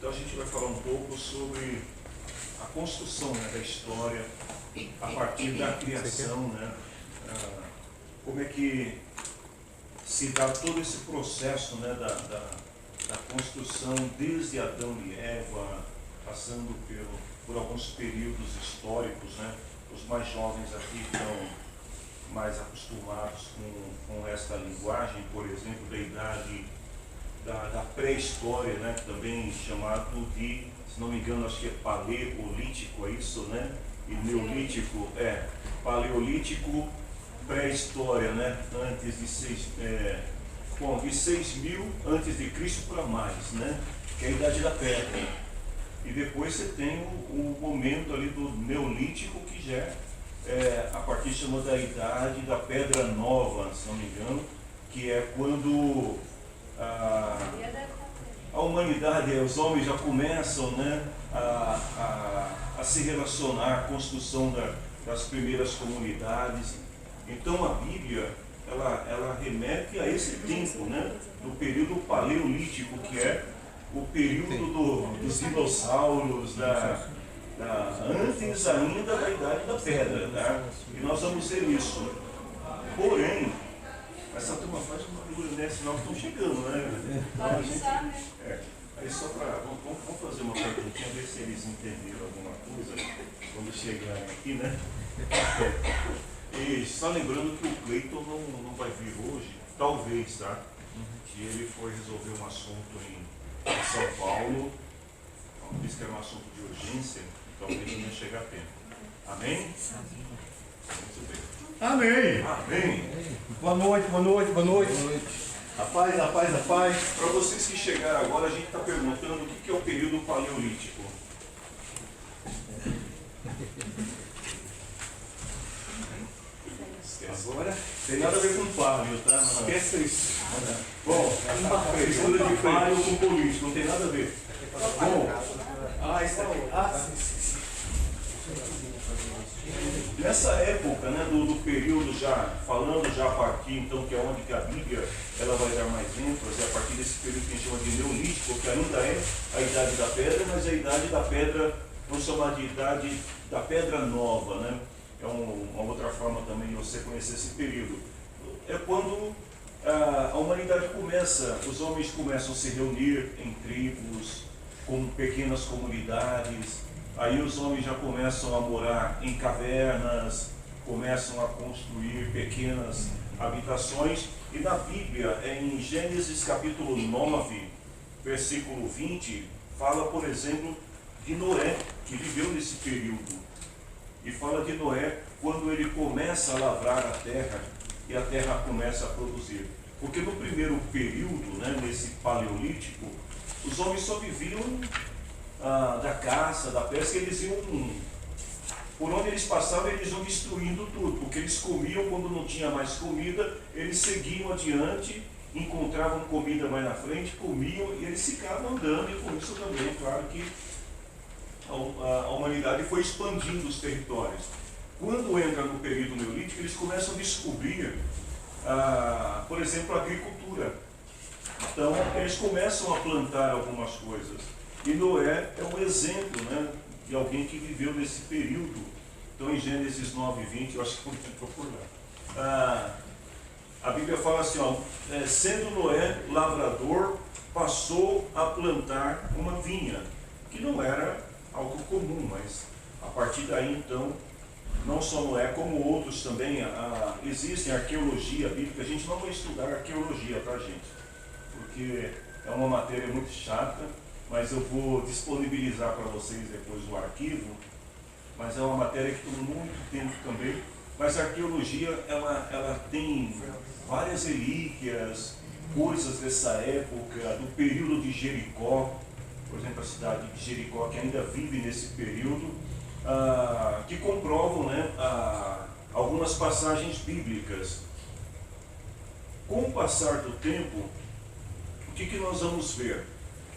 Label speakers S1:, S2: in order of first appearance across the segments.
S1: Então a gente vai falar um pouco sobre a construção, né, da história a partir da criação, né? Como é que se dá todo esse processo, né, da construção desde Adão e Eva, passando por alguns períodos históricos, né? Os mais jovens aqui estão mais acostumados com esta linguagem, por exemplo, da idade da pré-história, né? Também chamado de, se não me engano, acho que é paleolítico, é isso, né? E neolítico, paleolítico, pré-história, né? Antes de 6.000 antes de Cristo para mais, né? Que é a idade da pedra. E depois você tem o momento ali do neolítico, que já é a partir da idade da pedra nova, se não me engano, que é quando a humanidade, os homens já começam, né, a se relacionar, a construção das primeiras comunidades. Então a Bíblia, ela remete a esse tempo, né, do período paleolítico, que é o período dos dinossauros, antes ainda da idade da pedra, tá? E nós vamos ver isso. Porém, essa turma faz uma figura, né? Senão estão chegando, né? Aí só para. Vamos fazer uma perguntinha, ver se eles entenderam alguma coisa quando chegarem aqui, né? E só lembrando que o Cleiton não vai vir hoje, talvez, tá? Que ele foi resolver um assunto em São Paulo, disse que era um assunto de urgência, talvez não ia chegar a tempo. Amém? Muito bem.
S2: Amém.
S1: Amém.
S2: Boa noite, boa noite, boa noite. A paz, a paz, a paz.
S1: Para vocês que chegaram agora, a gente está perguntando o que é o período paleolítico.
S2: Agora,
S1: Tem nada a ver com paleo, tá?
S2: esqueça isso.
S1: Bom, mistura de paleo com político, não tem nada a ver. Bom,
S2: Isso aqui. Sim.
S1: nessa época, né, do período falando já a partir, então, que é onde que a Bíblia ela vai dar mais ênfase, a partir desse período que a gente chama de neolítico, que ainda é a idade da pedra, mas a idade da pedra, vamos chamar de idade da pedra nova, né? É uma outra forma também de você conhecer esse período. É quando a humanidade começa, os homens começam a se reunir em tribos, com pequenas comunidades. Aí os homens já começam a morar em cavernas, começam a construir pequenas habitações. E na Bíblia, em Gênesis capítulo 9, versículo 20, fala, por exemplo, de Noé, que viveu nesse período. E fala de Noé quando ele começa a lavrar a terra e a terra começa a produzir. Porque no primeiro período, né, nesse paleolítico, os homens só viviam da caça, da pesca. Eles iam, por onde eles passavam, eles iam destruindo tudo, porque eles comiam. Quando não tinha mais comida, eles seguiam adiante, encontravam comida mais na frente, comiam, e eles ficavam andando. E com isso também, claro que a humanidade foi expandindo os territórios. Quando entra no período neolítico, eles começam a descobrir, por exemplo, a agricultura. Então, eles começam a plantar algumas coisas. E Noé é um exemplo, né, de alguém que viveu nesse período. Então, em Gênesis 9, 20, eu acho que vou procurar. A Bíblia fala assim, sendo Noé lavrador, passou a plantar uma vinha, que não era algo comum, mas a partir daí, então, não só Noé, como outros também, existe arqueologia bíblica. A gente não vai estudar arqueologia, tá, gente? Porque é uma matéria muito chata, mas eu vou disponibilizar para vocês depois o arquivo. Mas é uma matéria que toma muito tempo também. Mas a arqueologia, ela tem várias relíquias, coisas dessa época, do período de Jericó. Por exemplo, a cidade de Jericó, que ainda vive nesse período, que comprovam, né, algumas passagens bíblicas. Com o passar do tempo, o que nós vamos ver?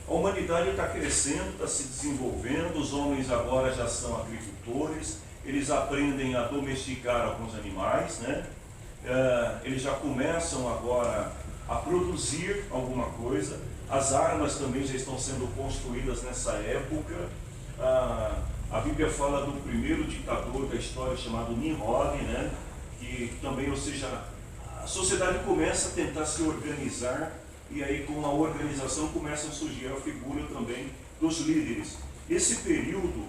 S1: A humanidade está crescendo, está se desenvolvendo, os homens agora já são agricultores, eles aprendem a domesticar alguns animais, né? Eles já começam agora a produzir alguma coisa. As armas também já estão sendo construídas nessa época. A Bíblia fala do primeiro ditador da história chamado Nimrod, né? Que também, ou seja, a sociedade começa a tentar se organizar, e aí com a organização começa a surgir a figura também dos líderes. Esse período,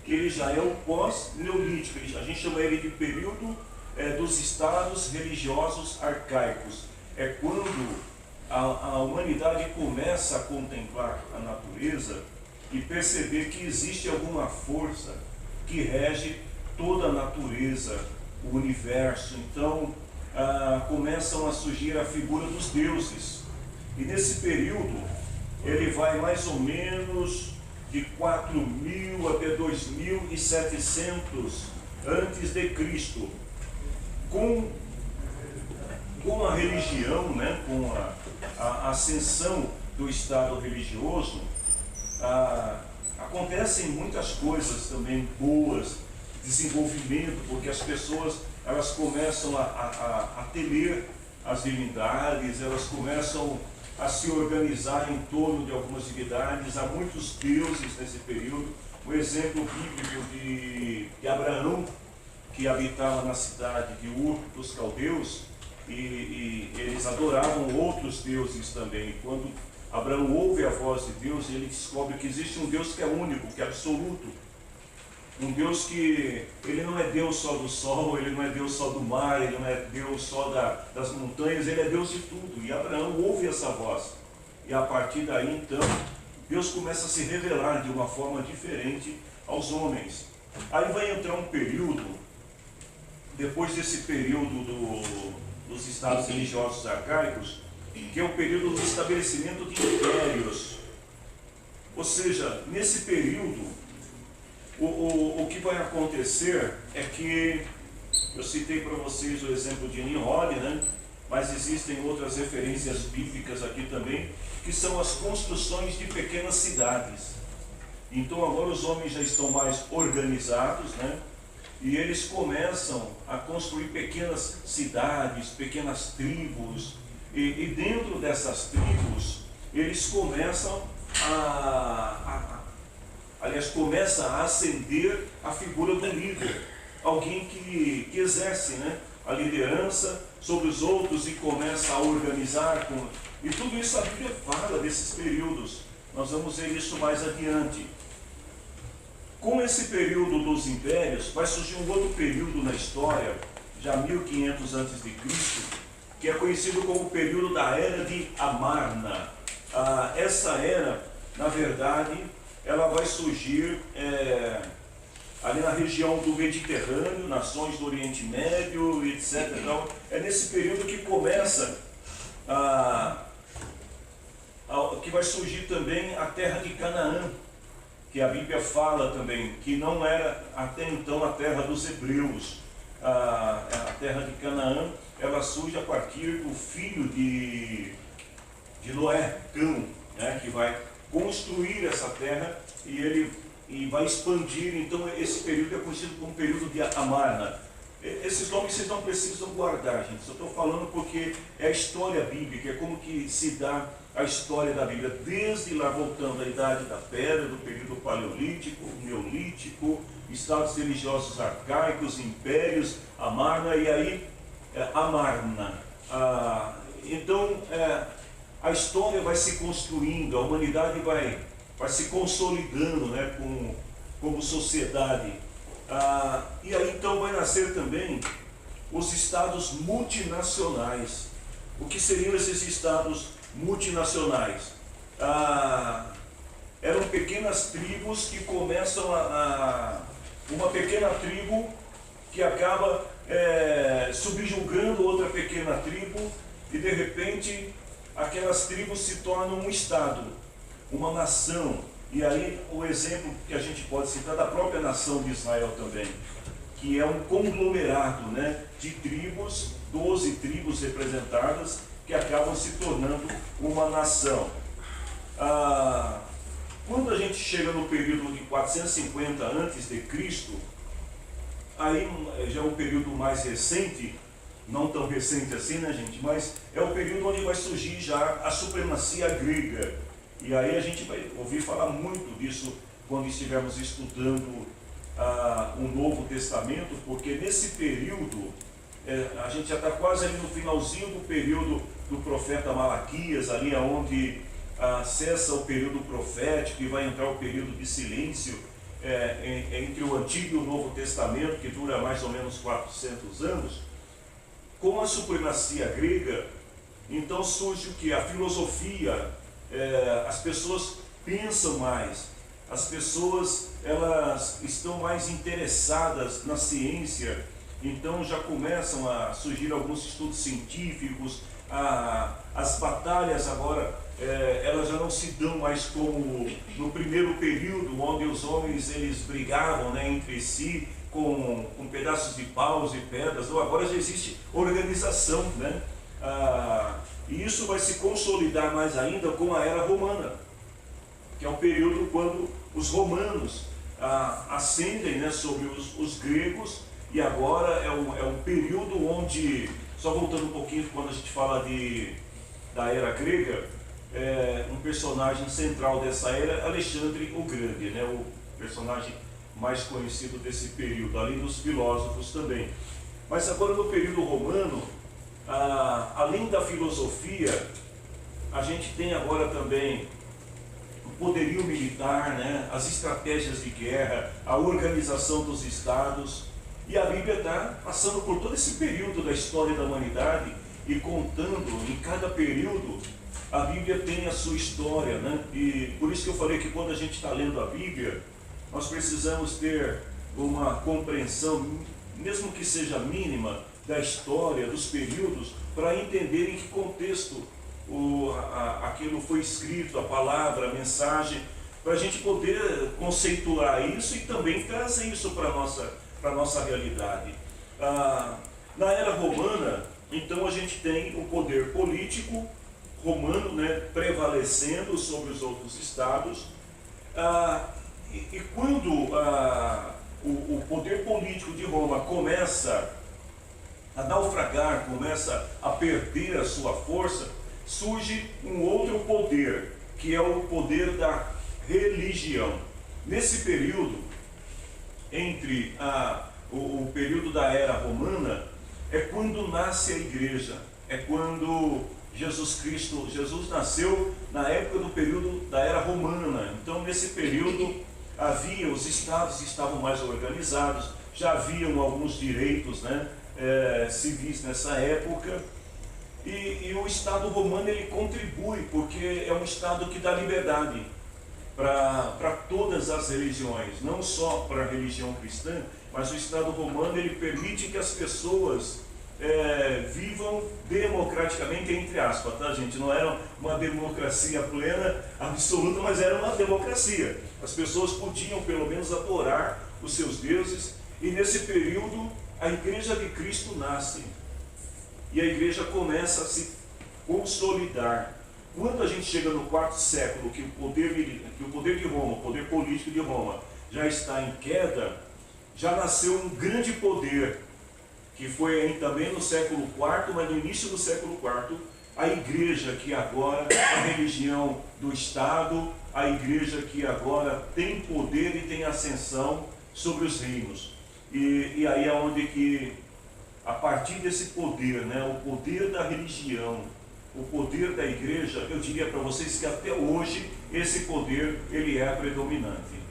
S1: ele já é o pós-neolítico, a gente chama ele de período dos estados religiosos arcaicos. É quando a humanidade começa a contemplar a natureza e perceber que existe alguma força que rege toda a natureza, o universo. Então começam a surgir a figura dos deuses. E nesse período ele vai mais ou menos de 4.000 até 2.700 antes de Cristo. Com a religião, né, com a ascensão do estado religioso, acontecem muitas coisas também boas, desenvolvimento, porque as pessoas elas começam a temer as divindades, elas começam a se organizar em torno de algumas divindades. Há muitos deuses nesse período. Um exemplo bíblico de Abraão, que habitava na cidade de Ur dos Caldeus, e eles adoravam outros deuses também. Quando Abraão ouve a voz de Deus, ele descobre que existe um Deus que é único, que é absoluto. Um Deus que ele não é Deus só do sol, ele não é Deus só do mar, ele não é Deus só das montanhas, ele é Deus de tudo. E Abraão ouve essa voz. E a partir daí, então, Deus começa a se revelar de uma forma diferente aos homens. Aí vai entrar um período, depois desse período dos estados religiosos arcaicos, que é o período do estabelecimento de impérios. Ou seja, nesse período, o que vai acontecer é que, eu citei para vocês o exemplo de Nimrod, né? Mas existem outras referências bíblicas aqui também, que são as construções de pequenas cidades. Então agora os homens já estão mais organizados, né? E eles começam a construir pequenas cidades, pequenas tribos, e dentro dessas tribos, eles começam começa a ascender a figura do líder, alguém que exerce, né, a liderança sobre os outros e começa a organizar. E tudo isso a Bíblia fala desses períodos. Nós vamos ver isso mais adiante. Com esse período dos impérios, vai surgir um outro período na história, já 1500 a.C., que é conhecido como o período da Era de Amarna. Essa era, na verdade, ela vai surgir ali na região do Mediterrâneo, nações do Oriente Médio, etc. Então, é nesse período que começa que vai surgir também a terra de Canaã, que a Bíblia fala também, que não era até então a terra dos hebreus. A terra de Canaã, ela surge a partir do filho de Noé, Cão, né, que vai construir essa terra e vai expandir. Então esse período é conhecido como período de Amarna. Esses nomes vocês não precisam guardar, gente. Só estou falando porque é a história bíblica, é como que se dá a história da Bíblia, desde lá voltando à Idade da Pedra, do período paleolítico, neolítico, estados religiosos arcaicos, impérios, Amarna, e aí Amarna. Então a história vai se construindo, a humanidade vai se consolidando, né, como sociedade. E aí então vai nascer também os estados multinacionais. O que seriam esses estados multinacionais? Eram pequenas tribos que começam uma pequena tribo que acaba subjugando outra pequena tribo, e de repente aquelas tribos se tornam um estado, uma nação. E aí o exemplo que a gente pode citar da própria nação de Israel também, que é um conglomerado, né, de tribos, 12 tribos representadas, que acabam se tornando uma nação. Quando a gente chega no período de 450 a.C., aí já é um período mais recente, não tão recente assim, né, gente? Mas é o período onde vai surgir já a supremacia grega. E aí a gente vai ouvir falar muito disso quando estivermos estudando o Novo Testamento, porque nesse período, a gente já está quase ali no finalzinho do período do profeta Malaquias, ali onde cessa o período profético e vai entrar o período de silêncio entre o Antigo e o Novo Testamento, que dura mais ou menos 400 anos. Com a supremacia grega, então surge o que? A filosofia, as pessoas pensam mais, as pessoas elas estão mais interessadas na ciência, então já começam a surgir alguns estudos científicos, as batalhas agora, elas já não se dão mais como no primeiro período, onde os homens eles brigavam, né, entre si, com pedaços de paus e pedras. Então, agora já existe organização, né? E isso vai se consolidar mais ainda com a Era Romana, que é um período quando os romanos ascendem, né, sobre os gregos, e agora é um período onde, só voltando um pouquinho, quando a gente fala da Era Grega, um personagem central dessa era é Alexandre o Grande, né, o personagem mais conhecido desse período, além dos filósofos também. Mas agora no período romano, além da filosofia, a gente tem agora também o poderio militar, né, as estratégias de guerra, a organização dos estados, e a Bíblia está passando por todo esse período da história da humanidade e contando em cada período. A Bíblia tem a sua história, né? E por isso que eu falei que quando a gente está lendo a Bíblia, nós precisamos ter uma compreensão, mesmo que seja mínima, da história, dos períodos, para entender em que contexto aquilo foi escrito, a palavra, a mensagem, para a gente poder conceituar isso e também trazer isso para a nossa realidade. Na Era Romana, então a gente tem o poder político romano, né, prevalecendo sobre os outros estados, e quando o poder político de Roma começa a naufragar, começa a perder a sua força, surge um outro poder, que é o poder da religião. Nesse período, entre o período da Era Romana, é quando nasce a igreja, é quando Jesus nasceu na época do período da Era Romana. Então, nesse período, os estados estavam mais organizados, já haviam alguns direitos, né, civis nessa época, e o Estado romano ele contribui, porque é um Estado que dá liberdade para todas as religiões, não só para a religião cristã, mas o Estado romano ele permite que as pessoas vivam democraticamente, entre aspas, tá, gente? Não era uma democracia plena, absoluta, mas era uma democracia. As pessoas podiam pelo menos adorar os seus deuses, e nesse período a Igreja de Cristo nasce, e a Igreja começa a se consolidar. Quando a gente chega no quarto século, que o poder de Roma, o poder político de Roma já está em queda, já nasceu um grande poder, que foi aí também no século IV, mas no início do século IV, a igreja que agora é a religião do Estado, a igreja que agora tem poder e tem ascensão sobre os reinos. E aí é onde que, a partir desse poder, né, o poder da religião, o poder da igreja, eu diria para vocês que até hoje esse poder ele é predominante.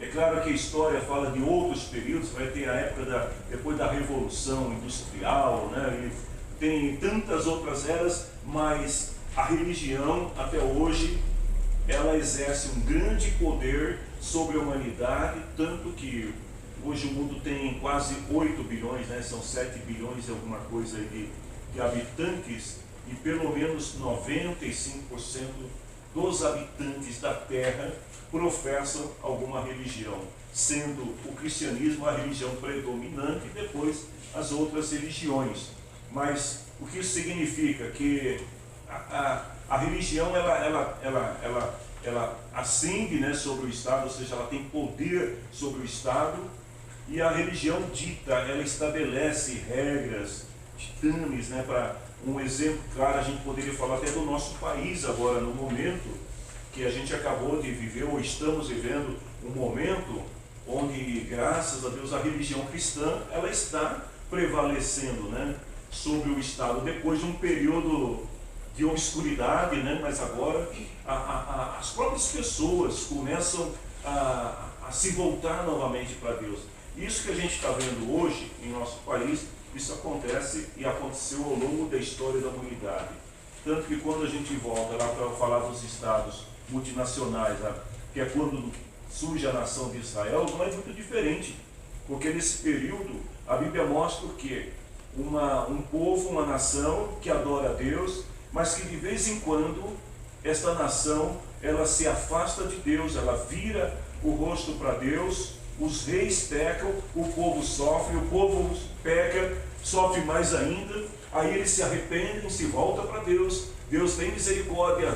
S1: É claro que a história fala de outros períodos, vai ter a época depois da Revolução Industrial, né? E tem tantas outras eras, mas a religião, até hoje, ela exerce um grande poder sobre a humanidade, tanto que hoje o mundo tem quase 8 bilhões, né? São 7 bilhões e alguma coisa de habitantes, e pelo menos 95% dos habitantes da Terra professam alguma religião, sendo o cristianismo a religião predominante e depois as outras religiões. Mas o que isso significa? Que a religião ela ascende, né, sobre o Estado, ou seja, ela tem poder sobre o Estado, e a religião dita, ela estabelece regras, titanes, né? Para um exemplo claro, a gente poderia falar até do nosso país agora, no momento que a gente acabou de viver, ou estamos vivendo um momento onde, graças a Deus, a religião cristã, ela está prevalecendo, né, sobre o Estado, depois de um período de obscuridade, né, mas agora as próprias pessoas começam a se voltar novamente para Deus. Isso que a gente está vendo hoje em nosso país, isso acontece e aconteceu ao longo da história da humanidade. Tanto que quando a gente volta lá para falar dos estados multinacionais, né, que é quando surge a nação de Israel, não é muito diferente, porque nesse período a Bíblia mostra o quê? Um povo, uma nação que adora a Deus, mas que de vez em quando esta nação ela se afasta de Deus, ela vira o rosto para Deus, os reis pecam, o povo sofre, o povo peca, sofre mais ainda, aí eles se arrependem, se voltam para Deus, Deus tem misericórdia,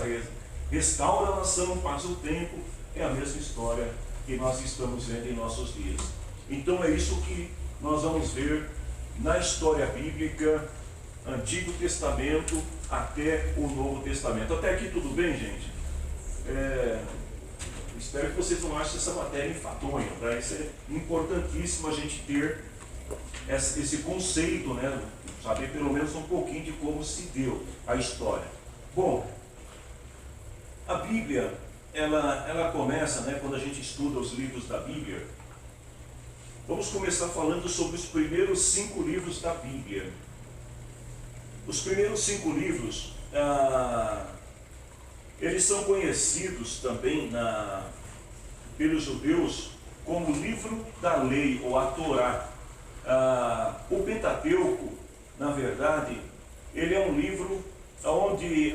S1: restaura a nação, passa o tempo, é a mesma história que nós estamos vendo em nossos dias. Então é isso que nós vamos ver na história bíblica, Antigo Testamento até o Novo Testamento. Até aqui tudo bem, gente? Espero que vocês não achem essa matéria enfadonha, tá? Isso é importantíssimo a gente ter esse conceito, né? Saber pelo menos um pouquinho de como se deu a história. Bom, a Bíblia, ela começa, né, quando a gente estuda os livros da Bíblia, vamos começar falando sobre os primeiros 5 livros da Bíblia. Os primeiros 5 livros, eles são conhecidos também pelos judeus como livro da lei, ou a Torá. O Pentateuco, na verdade, ele é um livro onde,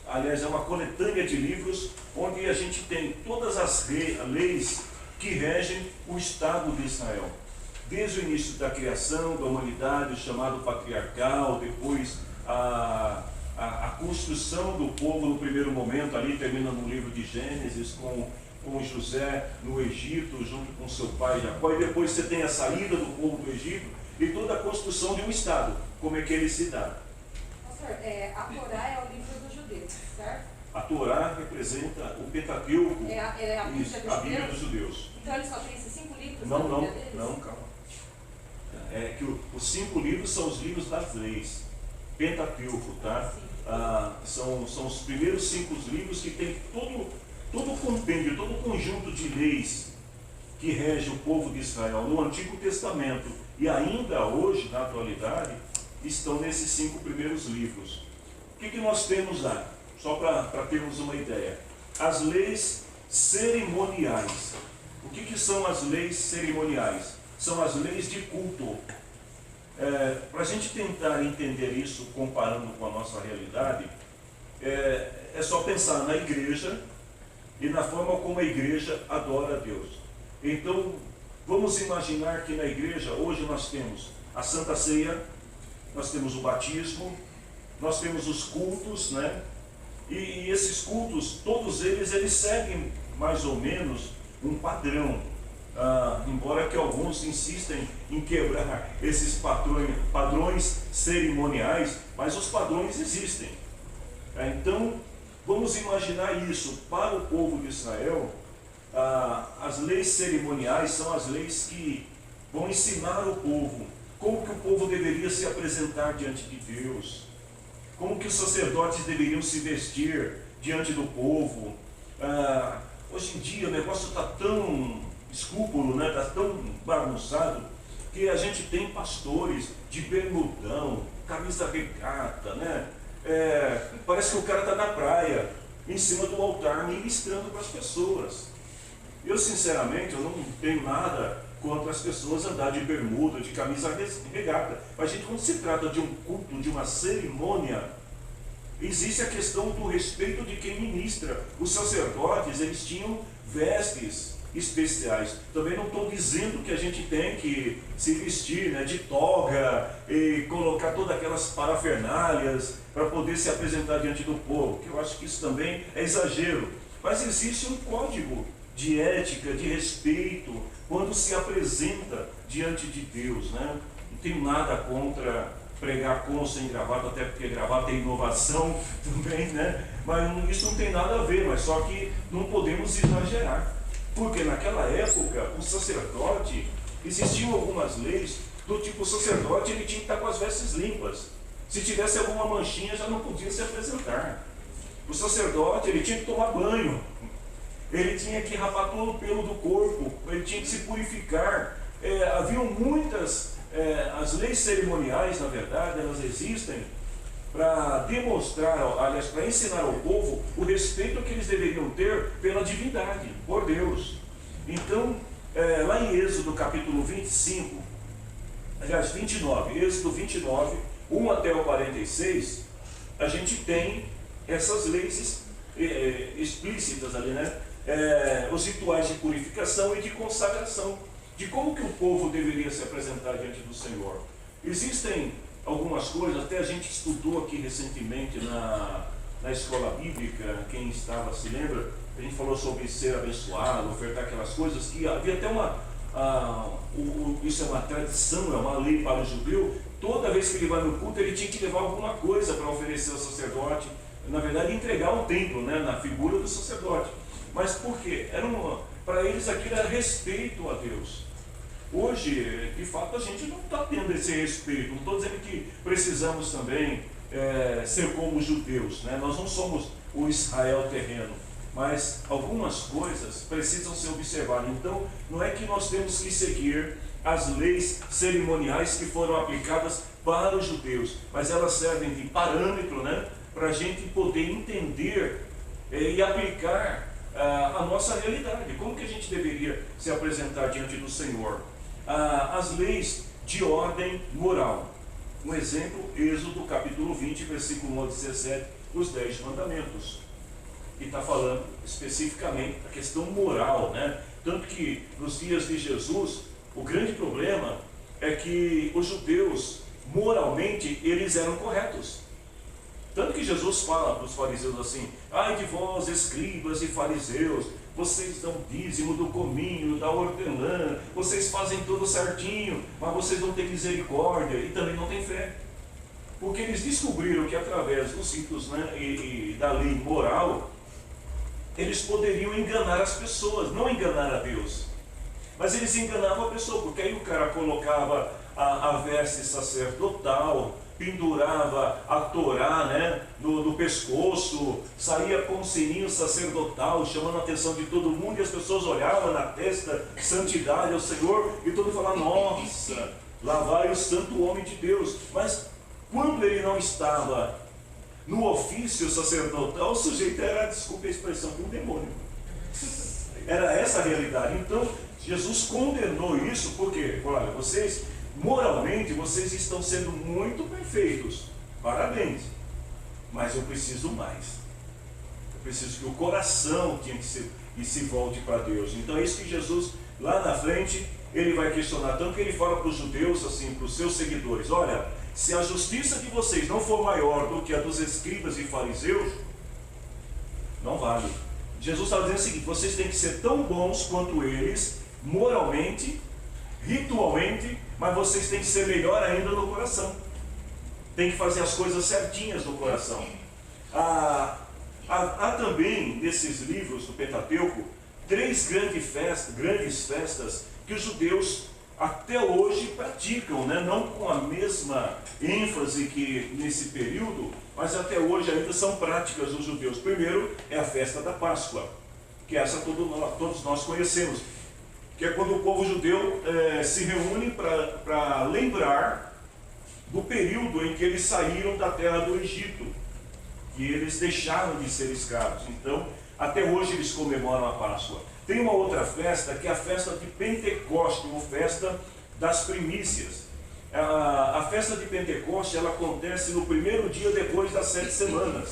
S1: aliás, é uma coletânea de livros onde a gente tem todas as leis que regem o Estado de Israel. Desde o início da criação da humanidade, o chamado patriarcal, depois a construção do povo no primeiro momento, ali termina no livro de Gênesis, com José no Egito, junto com seu pai Jacó, e depois você tem a saída do povo do Egito e toda a construção de um Estado, como é que ele se dá.
S3: Pastor, a Torá é o livro dos judeus, certo?
S1: A Torá representa o Pentateuco,
S3: É a Bíblia dos
S1: a Bíblia
S3: judeus?
S1: dos judeus.
S3: Então ele só tem esses 5 livros?
S1: Não,
S3: na
S1: não,
S3: Bíblia deles?
S1: não, calma. É que os 5 livros são os livros das leis, Pentateuco, tá? São os primeiros 5 livros que tem todo o compêndio, todo o conjunto de leis que rege o povo de Israel no Antigo Testamento e ainda hoje, na atualidade, estão nesses 5 primeiros livros. O que nós temos lá? Só para termos uma ideia. As leis cerimoniais. O que são as leis cerimoniais? São as leis de culto. Para a gente tentar entender isso, comparando com a nossa realidade, é só pensar na igreja e na forma como a igreja adora a Deus. Então, vamos imaginar que na igreja, hoje nós temos a Santa Ceia, nós temos o batismo, nós temos os cultos, né? E esses cultos, todos eles seguem mais ou menos um padrão. Embora que alguns insistem em quebrar esses padrões cerimoniais, mas os padrões existem. Então, vamos imaginar isso. Para o povo de Israel, as leis cerimoniais são as leis que vão ensinar o povo como que o povo deveria se apresentar diante de Deus, como que os sacerdotes deveriam se vestir diante do povo. Hoje em dia o negócio está tão escrúpulo, né? Está tão bagunçado, que a gente tem pastores de bermudão, camisa regata, né? Parece que o cara está na praia, em cima do altar, ministrando para as pessoas. Eu, sinceramente, eu não tenho nada contra as pessoas andar de bermuda, de camisa regata. Mas, gente, quando se trata de um culto, de uma cerimônia, existe a questão do respeito de quem ministra. Os sacerdotes, eles tinham vestes especiais. Também não estou dizendo que a gente tem que se vestir, né, de toga e colocar todas aquelas parafernálias para poder se apresentar diante do povo, que eu acho que isso também é exagero. Mas existe um código de ética, de respeito, quando se apresenta diante de Deus, né? Não tenho nada contra pregar com ou sem gravata, até porque gravata é inovação também, né? Mas isso não tem nada a ver, mas só que não podemos exagerar. Porque naquela época, o sacerdote, existiam algumas leis do tipo, o sacerdote ele tinha que estar com as vestes limpas. Se tivesse alguma manchinha, já não podia se apresentar. O sacerdote, ele tinha que tomar banho. Ele tinha que rapar todo o pelo do corpo. Ele tinha que se purificar. Haviam muitas... as leis cerimoniais, na verdade, elas existem para demonstrar, aliás, para ensinar ao povo o respeito que eles deveriam ter pela divindade, por Deus. Então, lá em Êxodo capítulo 25, aliás, 29, Êxodo 29, 1 até o 46, a gente tem essas leis explícitas ali, né? Os rituais de purificação e de consagração, de como que o povo deveria se apresentar diante do Senhor. Existem algumas coisas, até a gente estudou aqui recentemente na escola bíblica, quem estava se lembra, a gente falou sobre ser abençoado, ofertar aquelas coisas, que havia até isso é uma tradição, é uma lei para o judeu. Toda vez que ele vai no culto, ele tinha que levar alguma coisa para oferecer ao sacerdote, na verdade entregar ao templo, né, na figura do sacerdote. Mas por quê? Para eles aquilo era respeito a Deus. Hoje, de fato, a gente não está tendo esse respeito. Não estou dizendo que precisamos também ser como os judeus, né? Nós não somos o Israel terreno, mas algumas coisas precisam ser observadas. Então, não é que nós temos que seguir as leis cerimoniais que foram aplicadas para os judeus, mas elas servem de parâmetro, né, para a gente poder entender e aplicar a nossa realidade. Como que a gente deveria se apresentar diante do Senhor? As leis de ordem moral. Um exemplo, Êxodo capítulo 20, versículo 1 ao 17, os 10 mandamentos. E está falando especificamente a questão moral, né? Tanto que nos dias de Jesus, o grande problema é que os judeus, moralmente, eles eram corretos. Tanto que Jesus fala para os fariseus assim: ai de vós, escribas e fariseus, vocês dão dízimo do cominho, da hortelã, vocês fazem tudo certinho, mas vocês não têm misericórdia e também não têm fé. Porque eles descobriram que através dos ritos, né, e da lei moral, eles poderiam enganar as pessoas, não enganar a Deus. Mas eles enganavam a pessoa, porque aí o cara colocava a veste sacerdotal, pendurava a Torá, né, no pescoço, saía com um sininho sacerdotal, chamando a atenção de todo mundo, e as pessoas olhavam na testa, santidade ao Senhor, e todo mundo falava: nossa, lá vai o santo homem de Deus. Mas quando ele não estava no ofício sacerdotal, o sujeito era, desculpe a expressão, um demônio. Era essa a realidade. Então, Jesus condenou isso, porque, olha, vocês, moralmente, vocês estão sendo muito perfeitos, parabéns, mas eu preciso mais. Eu preciso que o coração tinha que ser, e se volte para Deus. Então é isso que Jesus, lá na frente, ele vai questionar. Tanto que ele fala para os judeus, assim, para os seus seguidores: olha, se a justiça de vocês não for maior do que a dos escribas e fariseus, não vale. Jesus está dizendo o seguinte: vocês têm que ser tão bons quanto eles, moralmente, ritualmente, mas vocês têm que ser melhor ainda no coração. Tem que fazer as coisas certinhas no coração. Há também, nesses livros do Pentateuco, 3 grandes festas que os judeus até hoje praticam, né? Não com a mesma ênfase que nesse período, mas até hoje ainda são práticas dos judeus. Primeiro é a festa da Páscoa, que essa todos nós conhecemos, que é quando o povo judeu se reúne para lembrar do período em que eles saíram da terra do Egito, que eles deixaram de ser escravos. Então, até hoje eles comemoram a Páscoa. Tem uma outra festa, que é a festa de Pentecoste, ou festa das primícias. A festa de Pentecoste, ela acontece no primeiro dia depois das 7 semanas.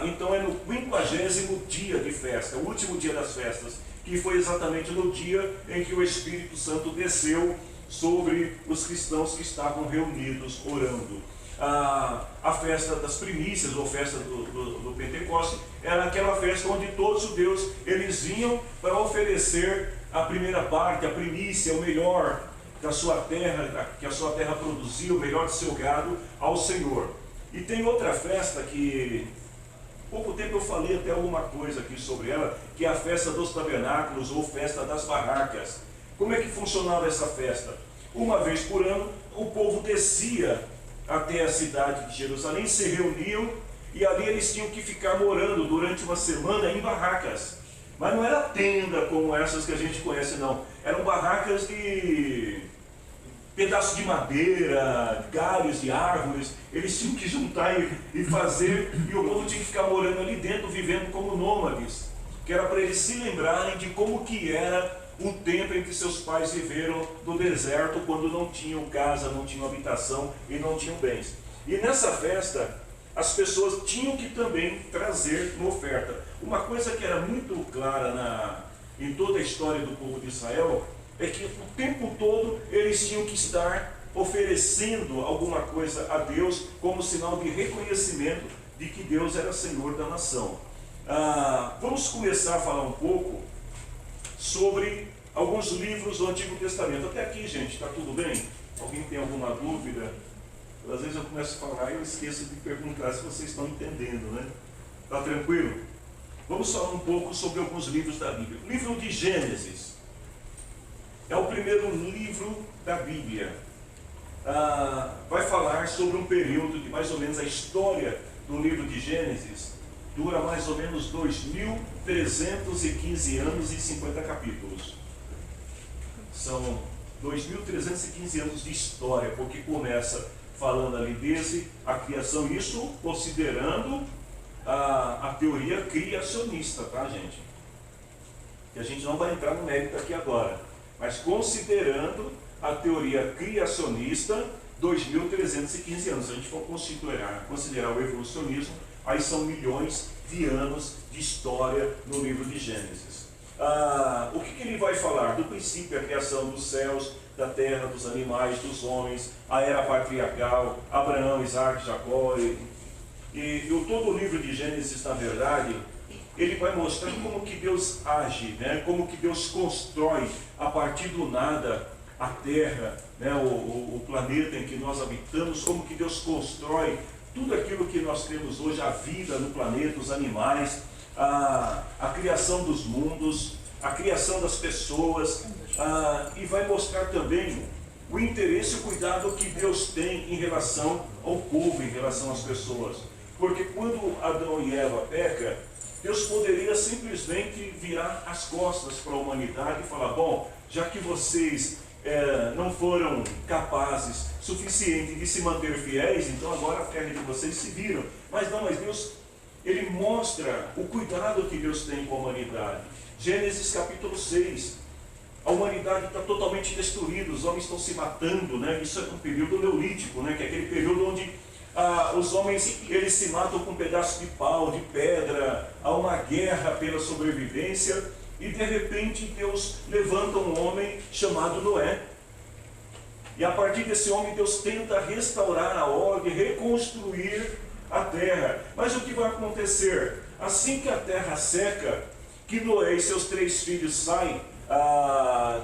S1: Então é no 50º dia de festa, o último dia das festas, que foi exatamente no dia em que o Espírito Santo desceu sobre os cristãos que estavam reunidos orando. A festa das primícias, ou festa do Pentecoste, era aquela festa onde todos os judeus eles vinham para oferecer a primeira parte, a primícia, o melhor, que a sua terra produzia o melhor do seu gado ao Senhor. E tem outra festa que, pouco tempo eu falei até alguma coisa aqui sobre ela, que é a festa dos tabernáculos ou festa das barracas. Como é que funcionava essa festa? Uma vez por ano, o povo descia até a cidade de Jerusalém, se reuniam e ali eles tinham que ficar morando durante uma semana em barracas. Mas não era tenda como essas que a gente conhece, não. Eram barracas de pedaços de madeira, galhos de árvores. Eles tinham que juntar e fazer, e o povo tinha que ficar morando ali dentro, vivendo como nômades, que era para eles se lembrarem de como que era o tempo em que seus pais viveram no deserto, quando não tinham casa, não tinham habitação e não tinham bens. E nessa festa, as pessoas tinham que também trazer uma oferta. Uma coisa que era muito clara em toda a história do povo de Israel é que o tempo todo eles tinham que estar oferecendo alguma coisa a Deus como sinal de reconhecimento de que Deus era Senhor da nação. Vamos começar a falar um pouco sobre alguns livros do Antigo Testamento. Até aqui, gente, está tudo bem? Alguém tem alguma dúvida? Às vezes eu começo a falar e eu esqueço de perguntar se vocês estão entendendo, né? Está tranquilo? Vamos falar um pouco sobre alguns livros da Bíblia. O livro de Gênesis é o primeiro livro da Bíblia. Vai falar sobre um período de mais ou menos a história do livro de Gênesis dura mais ou menos 2.315 anos e 50 capítulos. São 2.315 anos de história, porque começa falando ali desde a criação, isso considerando a teoria criacionista, tá, gente? Que a gente não vai entrar no mérito aqui agora, mas considerando a teoria criacionista, 2.315 anos. Se a gente for considerar o evolucionismo, aí são milhões de anos de história no livro de Gênesis. O que ele vai falar? Do princípio, a criação dos céus, da terra, dos animais, dos homens, a era patriarcal, Abraão, Isaac, Jacó. Todo o livro de Gênesis, na verdade, ele vai mostrar como que Deus age, né? Como que Deus constrói a partir do nada a terra, né? o planeta em que nós habitamos, como que Deus constrói tudo aquilo que nós temos hoje, a vida no planeta, os animais, a criação dos mundos, a criação das pessoas, e vai mostrar também o interesse e o cuidado que Deus tem em relação ao povo, em relação às pessoas. Porque quando Adão e Eva pecam, Deus poderia simplesmente virar as costas para a humanidade e falar: bom, já que vocês não foram capazes suficiente de se manter fiéis, então agora a terra de vocês se viram. Mas Deus, ele mostra o cuidado que Deus tem com a humanidade. Gênesis capítulo 6, a humanidade está totalmente destruída, os homens estão se matando, né? Isso é um período neolítico, né? Que é aquele período onde os homens eles se matam com um pedaço de pau, de pedra, há uma guerra pela sobrevivência, e de repente Deus levanta um homem chamado Noé. E a partir desse homem Deus tenta restaurar a ordem, reconstruir a terra. Mas o que vai acontecer? Assim que a terra seca, que Noé e seus 3 filhos saem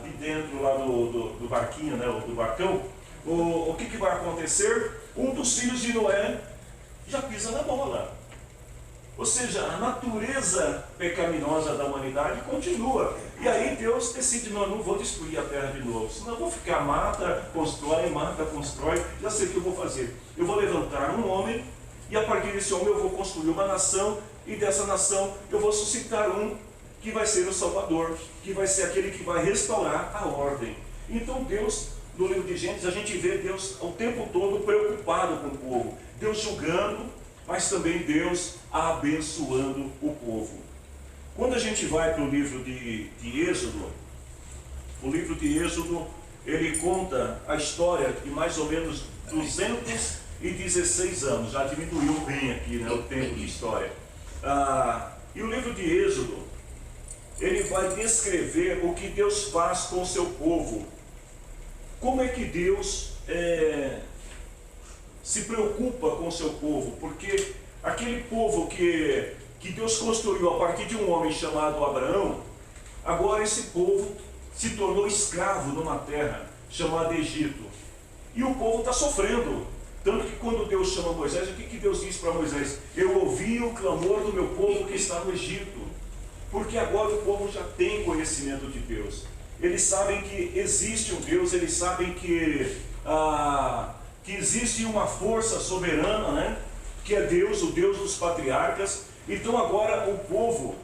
S1: de dentro lá do barquinho, né, do barcão, o que vai acontecer? Um dos filhos de Noé já pisa na bola. Ou seja, a natureza pecaminosa da humanidade continua. E aí Deus decide: não vou destruir a terra de novo, senão eu vou ficar mata, constrói, já sei o que eu vou fazer. Eu vou levantar um homem, e a partir desse homem eu vou construir uma nação, e dessa nação eu vou suscitar um que vai ser o Salvador, que vai ser aquele que vai restaurar a ordem. Então Deus, no livro de Gênesis, a gente vê Deus o tempo todo preocupado com o povo, Deus julgando, mas também Deus abençoando o povo. Quando a gente vai para o livro de Êxodo, o livro de Êxodo, ele conta a história de mais ou menos 216 anos, já diminuiu bem aqui, né, o tempo de história. E o livro de Êxodo, ele vai descrever o que Deus faz com o seu povo. Como é que Deus se preocupa com o seu povo? Porque aquele povo que Deus construiu a partir de um homem chamado Abraão, agora esse povo se tornou escravo numa terra chamado Egito. E o povo está sofrendo. Tanto que quando Deus chama Moisés, o que Deus diz para Moisés? Eu ouvi o clamor do meu povo que está no Egito. Porque agora o povo já tem conhecimento de Deus. Eles sabem que existe um Deus, eles sabem que existe uma força soberana, né? Que é Deus, o Deus dos patriarcas. Então agora o povo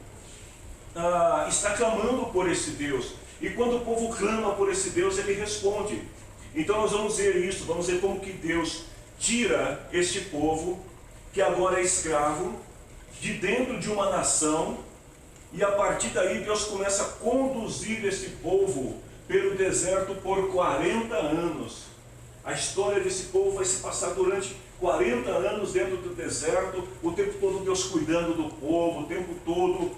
S1: está clamando por esse Deus. E quando o povo clama por esse Deus, ele responde. Então nós vamos ver isso, vamos ver como que Deus tira este povo, que agora é escravo, de dentro de uma nação, e a partir daí Deus começa a conduzir esse povo pelo deserto por 40 anos. A história desse povo vai se passar durante 40 anos dentro do deserto, o tempo todo Deus cuidando do povo, o tempo todo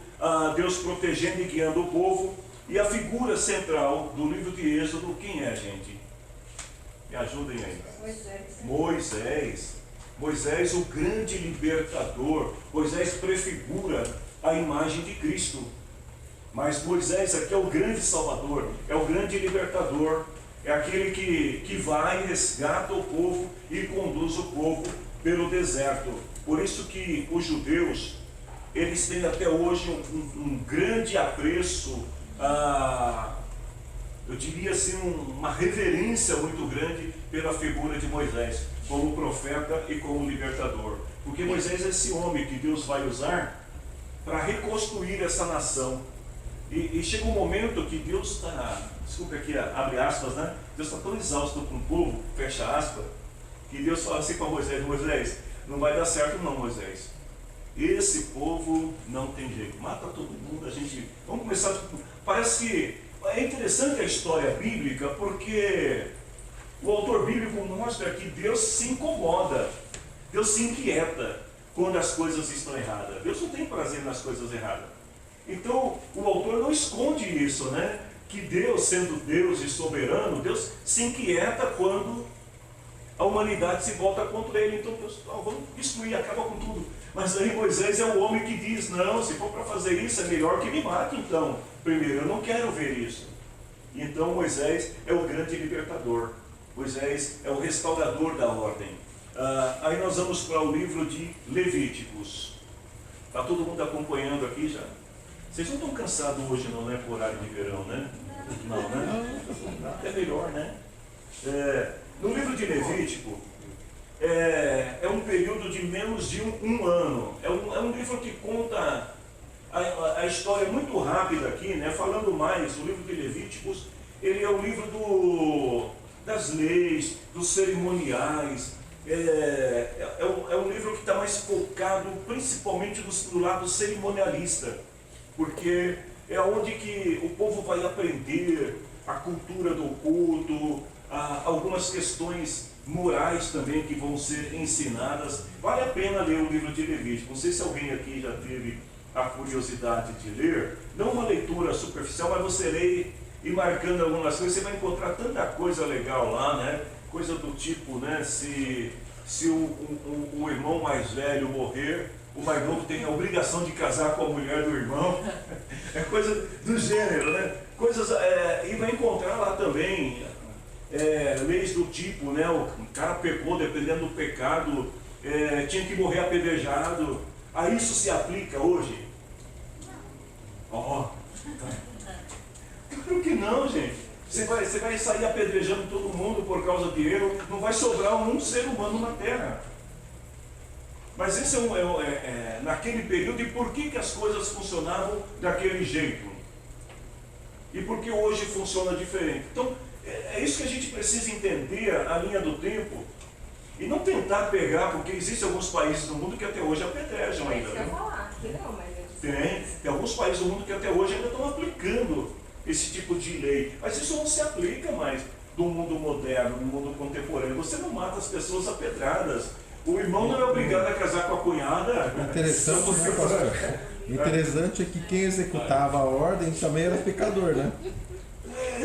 S1: Deus protegendo e guiando o povo. E a figura central do livro de Êxodo, quem é, gente? Me ajudem aí. Moisés, o grande libertador. Moisés prefigura a imagem de Cristo. Mas Moisés aqui é o grande salvador, é o grande libertador, é aquele que vai, resgata o povo e conduz o povo pelo deserto. Por isso que os judeus, eles têm até hoje um grande apreço, eu diria assim, uma reverência muito grande pela figura de Moisés, como profeta e como libertador. Porque Moisés é esse homem que Deus vai usar para reconstruir essa nação. E chega um momento que Deus está, desculpa aqui, abre aspas, né? Deus está tão exausto com o povo, fecha aspas, que Deus fala assim para Moisés: Moisés, não vai dar certo não, Moisés. Esse povo não tem jeito, mata todo mundo, vamos começar, parece que é interessante a história bíblica, porque o autor bíblico mostra que Deus se incomoda, Deus se inquieta quando as coisas estão erradas. Deus não tem prazer nas coisas erradas. Então, o autor não esconde isso, né? Que Deus, sendo Deus e soberano, Deus se inquieta quando a humanidade se volta contra ele. Então, Deus, vamos destruir, acaba com tudo. Mas aí Moisés é o homem que diz: não, se for para fazer isso, é melhor que me mate então. Primeiro, eu não quero ver isso. E então Moisés é o grande libertador. Moisés é o restaurador da ordem. Aí nós vamos para o livro de Levíticos. Está todo mundo acompanhando aqui já? Vocês não estão cansados hoje não, né? Por horário de verão, né? Não, né? Até melhor, né? No livro de Levítico, é um período de menos de um ano. É um livro que conta a história muito rápida aqui, né? Falando mais, o livro de Levíticos, ele é o livro das leis, dos cerimoniais. É um livro que está mais focado principalmente do lado cerimonialista, porque é onde que o povo vai aprender a cultura do culto, algumas questões morais também que vão ser ensinadas. Vale a pena ler o livro de Levítico. Não sei se alguém aqui já teve a curiosidade de ler, não uma leitura superficial, mas você lê e marcando algumas coisas, você vai encontrar tanta coisa legal lá, né? Coisa do tipo, né? Se o irmão mais velho morrer, o mais novo tem a obrigação de casar com a mulher do irmão. É coisa do gênero, né? E vai encontrar lá também leis do tipo, né? O cara pecou, dependendo do pecado, tinha que morrer apedrejado. A isso se aplica hoje? Claro que não, gente. Você vai sair apedrejando todo mundo por causa de erro, não vai sobrar um ser humano na terra. Mas esse naquele período. E por que as coisas funcionavam daquele jeito? E por que hoje funciona diferente? Então, é isso que a gente precisa entender, a linha do tempo, e não tentar pegar, porque existem alguns países do mundo que até hoje apedrejam ainda.
S3: Isso que eu ia falar, que não, mas
S1: tem alguns países do mundo que até hoje ainda estão aplicando esse tipo de lei. Mas isso não se aplica mais no mundo moderno, no mundo contemporâneo. Você não mata as pessoas a pedradas. O irmão não é obrigado a casar com a cunhada.
S2: Interessante, né, pastor? Interessante é que quem executava a ordem também era pecador, né?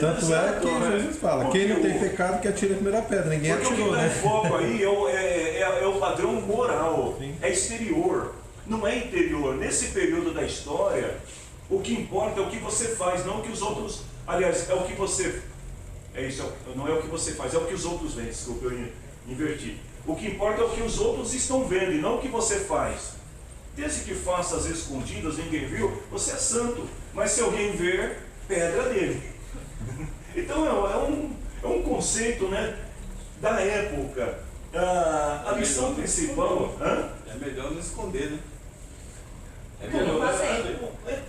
S2: Tanto é que Jesus fala: quem não tem pecado que atire a primeira pedra. Ninguém atirou, né?
S1: O foco aí é o padrão moral. Sim. É exterior, não é interior. Nesse período da história, o que importa é o que você faz, não o que os outros. Aliás, é o que você isso, não é o que você faz, é o que os outros veem. Desculpa, eu inverti. O que importa é o que os outros estão vendo e não o que você faz. Desde que faça as escondidas, ninguém viu, você é santo. Mas se alguém ver, pedra nele. Então é um conceito, né, da época. A lição principal...
S4: É melhor não esconder, né?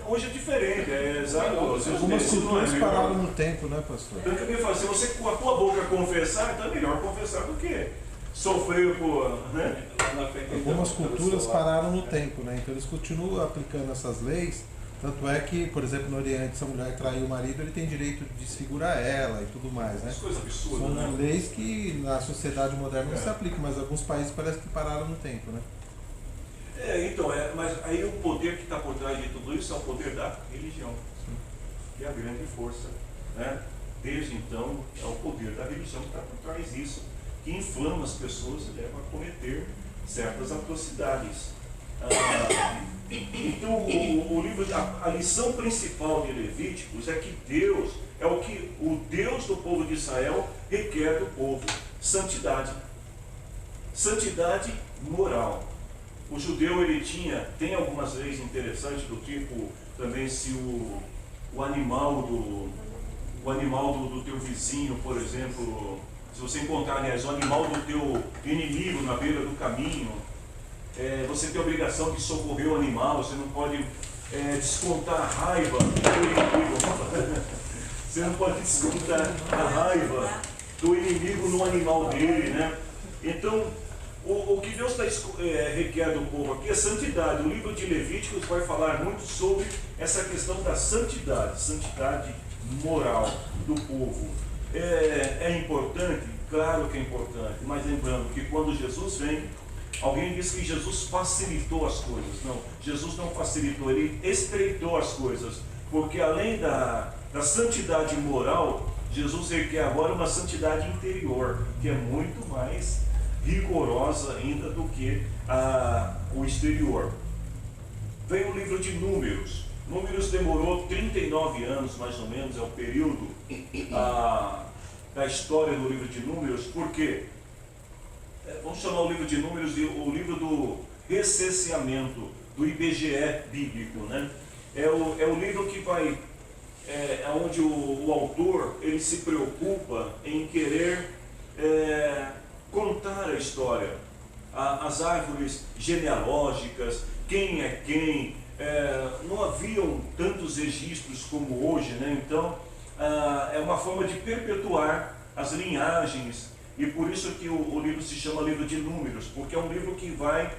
S1: Hoje é diferente, exato.
S2: Algumas culturas pararam no tempo, né, pastor?
S1: Então, eu falo, se você com a tua boca confessar, então é melhor confessar do que sofrer por... Né?
S2: Algumas culturas pararam no tempo, né? Então eles continuam aplicando essas leis. Tanto é que, por exemplo, no Oriente, se a mulher trair o marido, ele tem direito de desfigurar ela e tudo mais, né?
S1: Coisa absurda,
S2: São
S1: né?
S2: leis que na sociedade moderna não se aplicam, mas alguns países parece que pararam no tempo, né?
S1: Mas aí o poder que está por trás de tudo isso é o poder da religião, que é a grande força, né? Desde então, é o poder da religião que está por trás disso, que inflama as pessoas e leva a cometer certas atrocidades. Então, a lição principal de Levíticos é que Deus é o Deus do povo de Israel requer do povo: santidade. Santidade moral. O judeu ele tem algumas leis interessantes do tipo também se o animal do teu vizinho, por exemplo, se você encontrar, aliás, o animal do teu inimigo na beira do caminho, você tem a obrigação de socorrer o animal, você não pode descontar a raiva do inimigo. Você não pode descontar a raiva do inimigo no animal dele, né? Então, o que Deus requer do povo aqui é santidade. O livro de Levíticos vai falar muito sobre essa questão da santidade moral do povo. É importante? Claro que é importante, mas lembrando que quando Jesus vem, alguém diz que Jesus facilitou as coisas. Não, Jesus não facilitou, ele estreitou as coisas, porque além da santidade moral, Jesus requer agora uma santidade interior, que é muito mais rigorosa ainda do que o exterior. Vem o livro de Números. Números demorou 39 anos, mais ou menos, é o período da história do livro de Números, porque vamos chamar o livro de Números de o livro do recenseamento, do IBGE bíblico, né? É o livro que vai, onde o autor ele se preocupa em querer contar a história, as árvores genealógicas, quem é quem. Não haviam tantos registros como hoje, né? Então é uma forma de perpetuar as linhagens, e por isso que o livro se chama livro de Números, porque é um livro que vai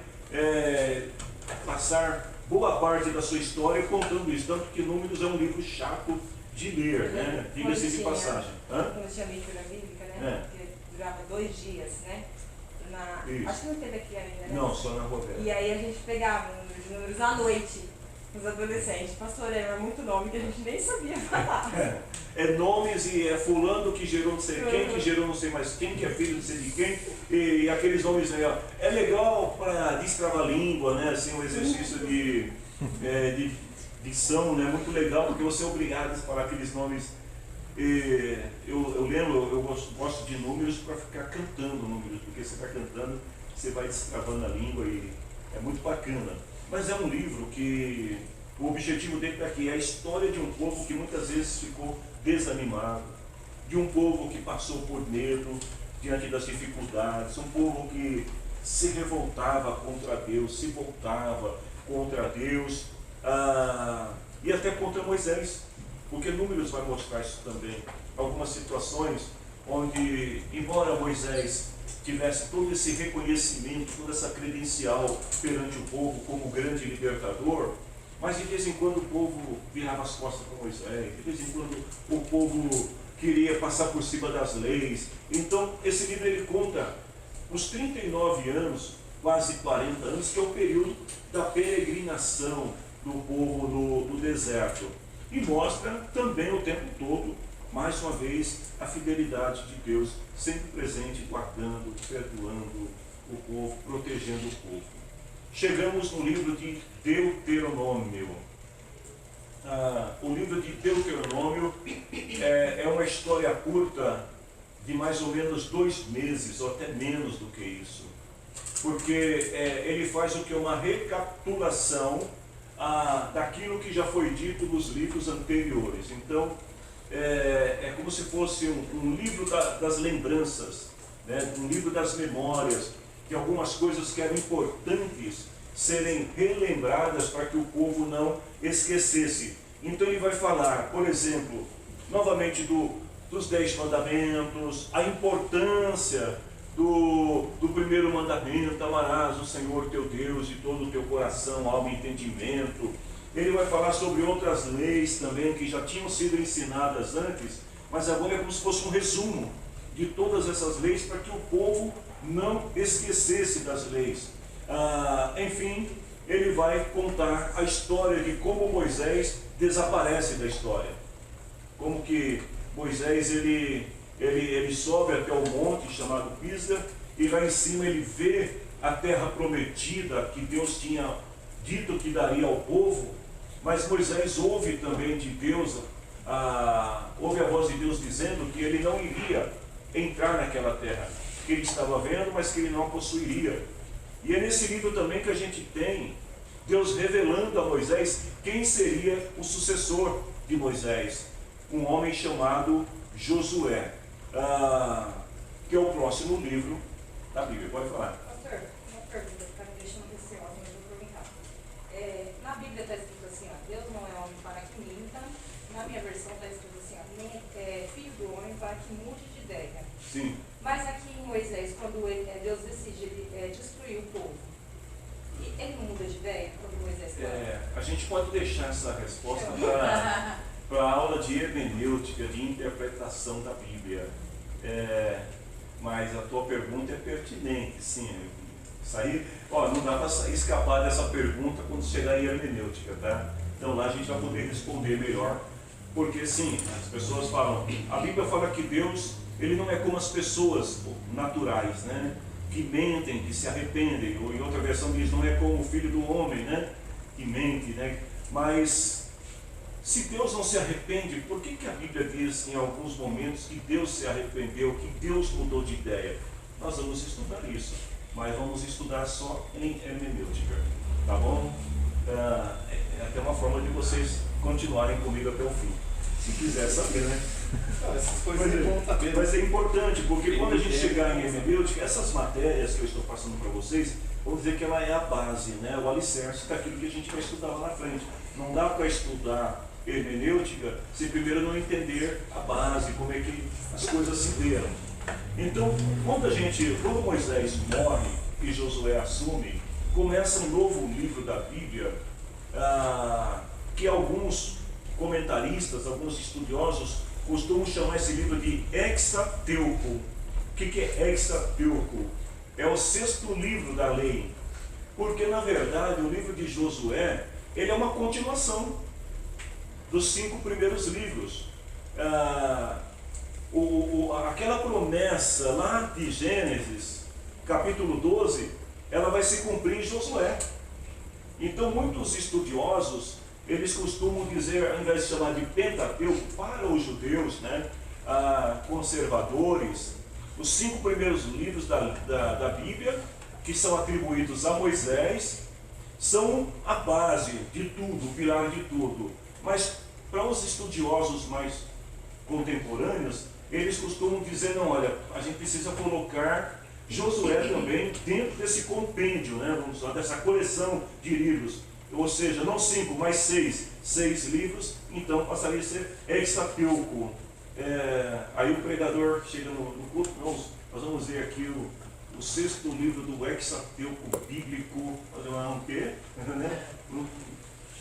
S1: passar boa parte da sua história contando isso, tanto que Números é um livro chato de ler, né? Diga-se de passagem.
S3: Quando tinha leitura bíblica, né? Que durava 2 dias, né? Acho que não teve aqui ainda, né?
S1: Não, só na Roberta.
S3: E aí a gente pegava números à noite, os adolescentes. Pastor, é muito nome que a gente nem sabia falar.
S1: É nomes e é fulano que gerou não sei quem, que gerou não sei mais quem, que é filho não sei de quem, e aqueles nomes aí, ó. É legal para destravar a língua, né? Assim, um exercício de dição, né? Muito legal, porque você é obrigado a falar aqueles nomes. Eu lembro, eu gosto de números para ficar cantando números, porque você está cantando, você vai destravando a língua e é muito bacana. Mas é um livro que o objetivo dele está aqui, é a história de um povo que muitas vezes ficou desanimado, de um povo que passou por medo diante das dificuldades, um povo que se revoltava contra Deus, se voltava contra Deus, e até contra Moisés, porque Números vai mostrar isso também. Algumas situações onde, embora Moisés tivesse todo esse reconhecimento, toda essa credencial perante o povo como grande libertador, mas de vez em quando o povo virava as costas para Moisés, de vez em quando o povo queria passar por cima das leis. Então esse livro ele conta os 39 anos, quase 40 anos, que é o período da peregrinação do povo no deserto, e mostra também o tempo todo, mais uma vez, a fidelidade de Deus, sempre presente, guardando, perdoando o povo, protegendo o povo. Chegamos no livro de Deuteronômio. O livro de Deuteronômio é uma história curta de mais ou menos 2 meses, ou até menos do que isso. Porque ele faz o que? Uma recapitulação daquilo que já foi dito nos livros anteriores. Então, é como se fosse um livro das lembranças, né? Um livro das memórias, de algumas coisas que eram importantes serem relembradas para que o povo não esquecesse. Então ele vai falar, por exemplo, novamente dos 10 mandamentos, a importância do primeiro mandamento: amarás o Senhor teu Deus de todo o teu coração, alma e entendimento. Ele vai falar sobre outras leis também que já tinham sido ensinadas antes, mas agora é como se fosse um resumo de todas essas leis para que o povo não esquecesse das leis. Enfim, ele vai contar a história de como Moisés desaparece da história. Como que Moisés ele sobe até o monte chamado Pisga, e lá em cima ele vê a terra prometida que Deus tinha dito que daria ao povo, mas Moisés ouve também de Deus, ouve a voz de Deus dizendo que ele não iria entrar naquela terra, que ele estava vendo, mas que ele não a possuiria. E é nesse livro também que a gente tem Deus revelando a Moisés quem seria o sucessor de Moisés, um homem chamado Josué, que é o próximo livro da Bíblia. Pode falar.
S5: Pastor, uma pergunta que está me deixando receosa, mas eu vou perguntar. Na Bíblia está escrito assim, ó, Deus não é homem para que minta. Na minha versão está escrito assim, ó, nem filho do homem para que mude de ideia.
S1: Sim.
S5: Mas aqui em Moisés, quando Deus decide destruir o povo, ele não muda de ideia quando Moisés fala?
S1: A gente pode deixar essa resposta para a aula de hermenêutica, de interpretação da Bíblia. Mas a tua pergunta é pertinente, sim. Não dá para escapar dessa pergunta quando chegar em hermenêutica, tá? Então lá a gente vai poder responder melhor. Porque sim, as pessoas falam, a Bíblia fala que Deus, ele não é como as pessoas naturais, né? Que mentem, que se arrependem, ou em outra versão diz, não é como o filho do homem, né? Que mente, né? Mas se Deus não se arrepende, por que a Bíblia diz em alguns momentos que Deus se arrependeu, que Deus mudou de ideia? Nós vamos estudar isso, mas vamos estudar só em hermenêutica, tá bom? É até uma forma de vocês continuarem comigo até o fim, se quiser saber, né?
S4: Essas coisas é bom saber.
S1: Mas é importante, porque quando a gente chegar em hermenêutica, essas matérias que eu estou passando para vocês, vamos dizer que ela é a base, né? O alicerce daquilo que a gente vai estudar lá na frente. Não dá para estudar hermenêutica se primeiro não entender a base, como é que as coisas se deram. Então, quando Moisés morre e Josué assume, começa um novo livro da Bíblia, que alguns comentaristas, alguns estudiosos costumam chamar esse livro de Hexateuco. O que é Hexateuco? É o 6º livro da lei, porque na verdade o livro de Josué ele é uma continuação dos 5 primeiros livros. Aquela promessa lá de Gênesis, capítulo 12, ela vai se cumprir em Josué. Então muitos estudiosos, eles costumam dizer, ao invés de chamar de Pentateuco, para os judeus, né, conservadores, os 5 primeiros livros da Bíblia, que são atribuídos a Moisés, são a base de tudo, o pilar de tudo. Mas para os estudiosos mais contemporâneos, eles costumam dizer, não, olha, a gente precisa colocar Josué também dentro desse compêndio, né, vamos falar, dessa coleção de livros. Ou seja, não 5, mas 6 livros, então passaria a ser Hexateuco. Aí o pregador chega no culto, nós vamos ver aqui o 6º livro do Hexateuco bíblico, um quê?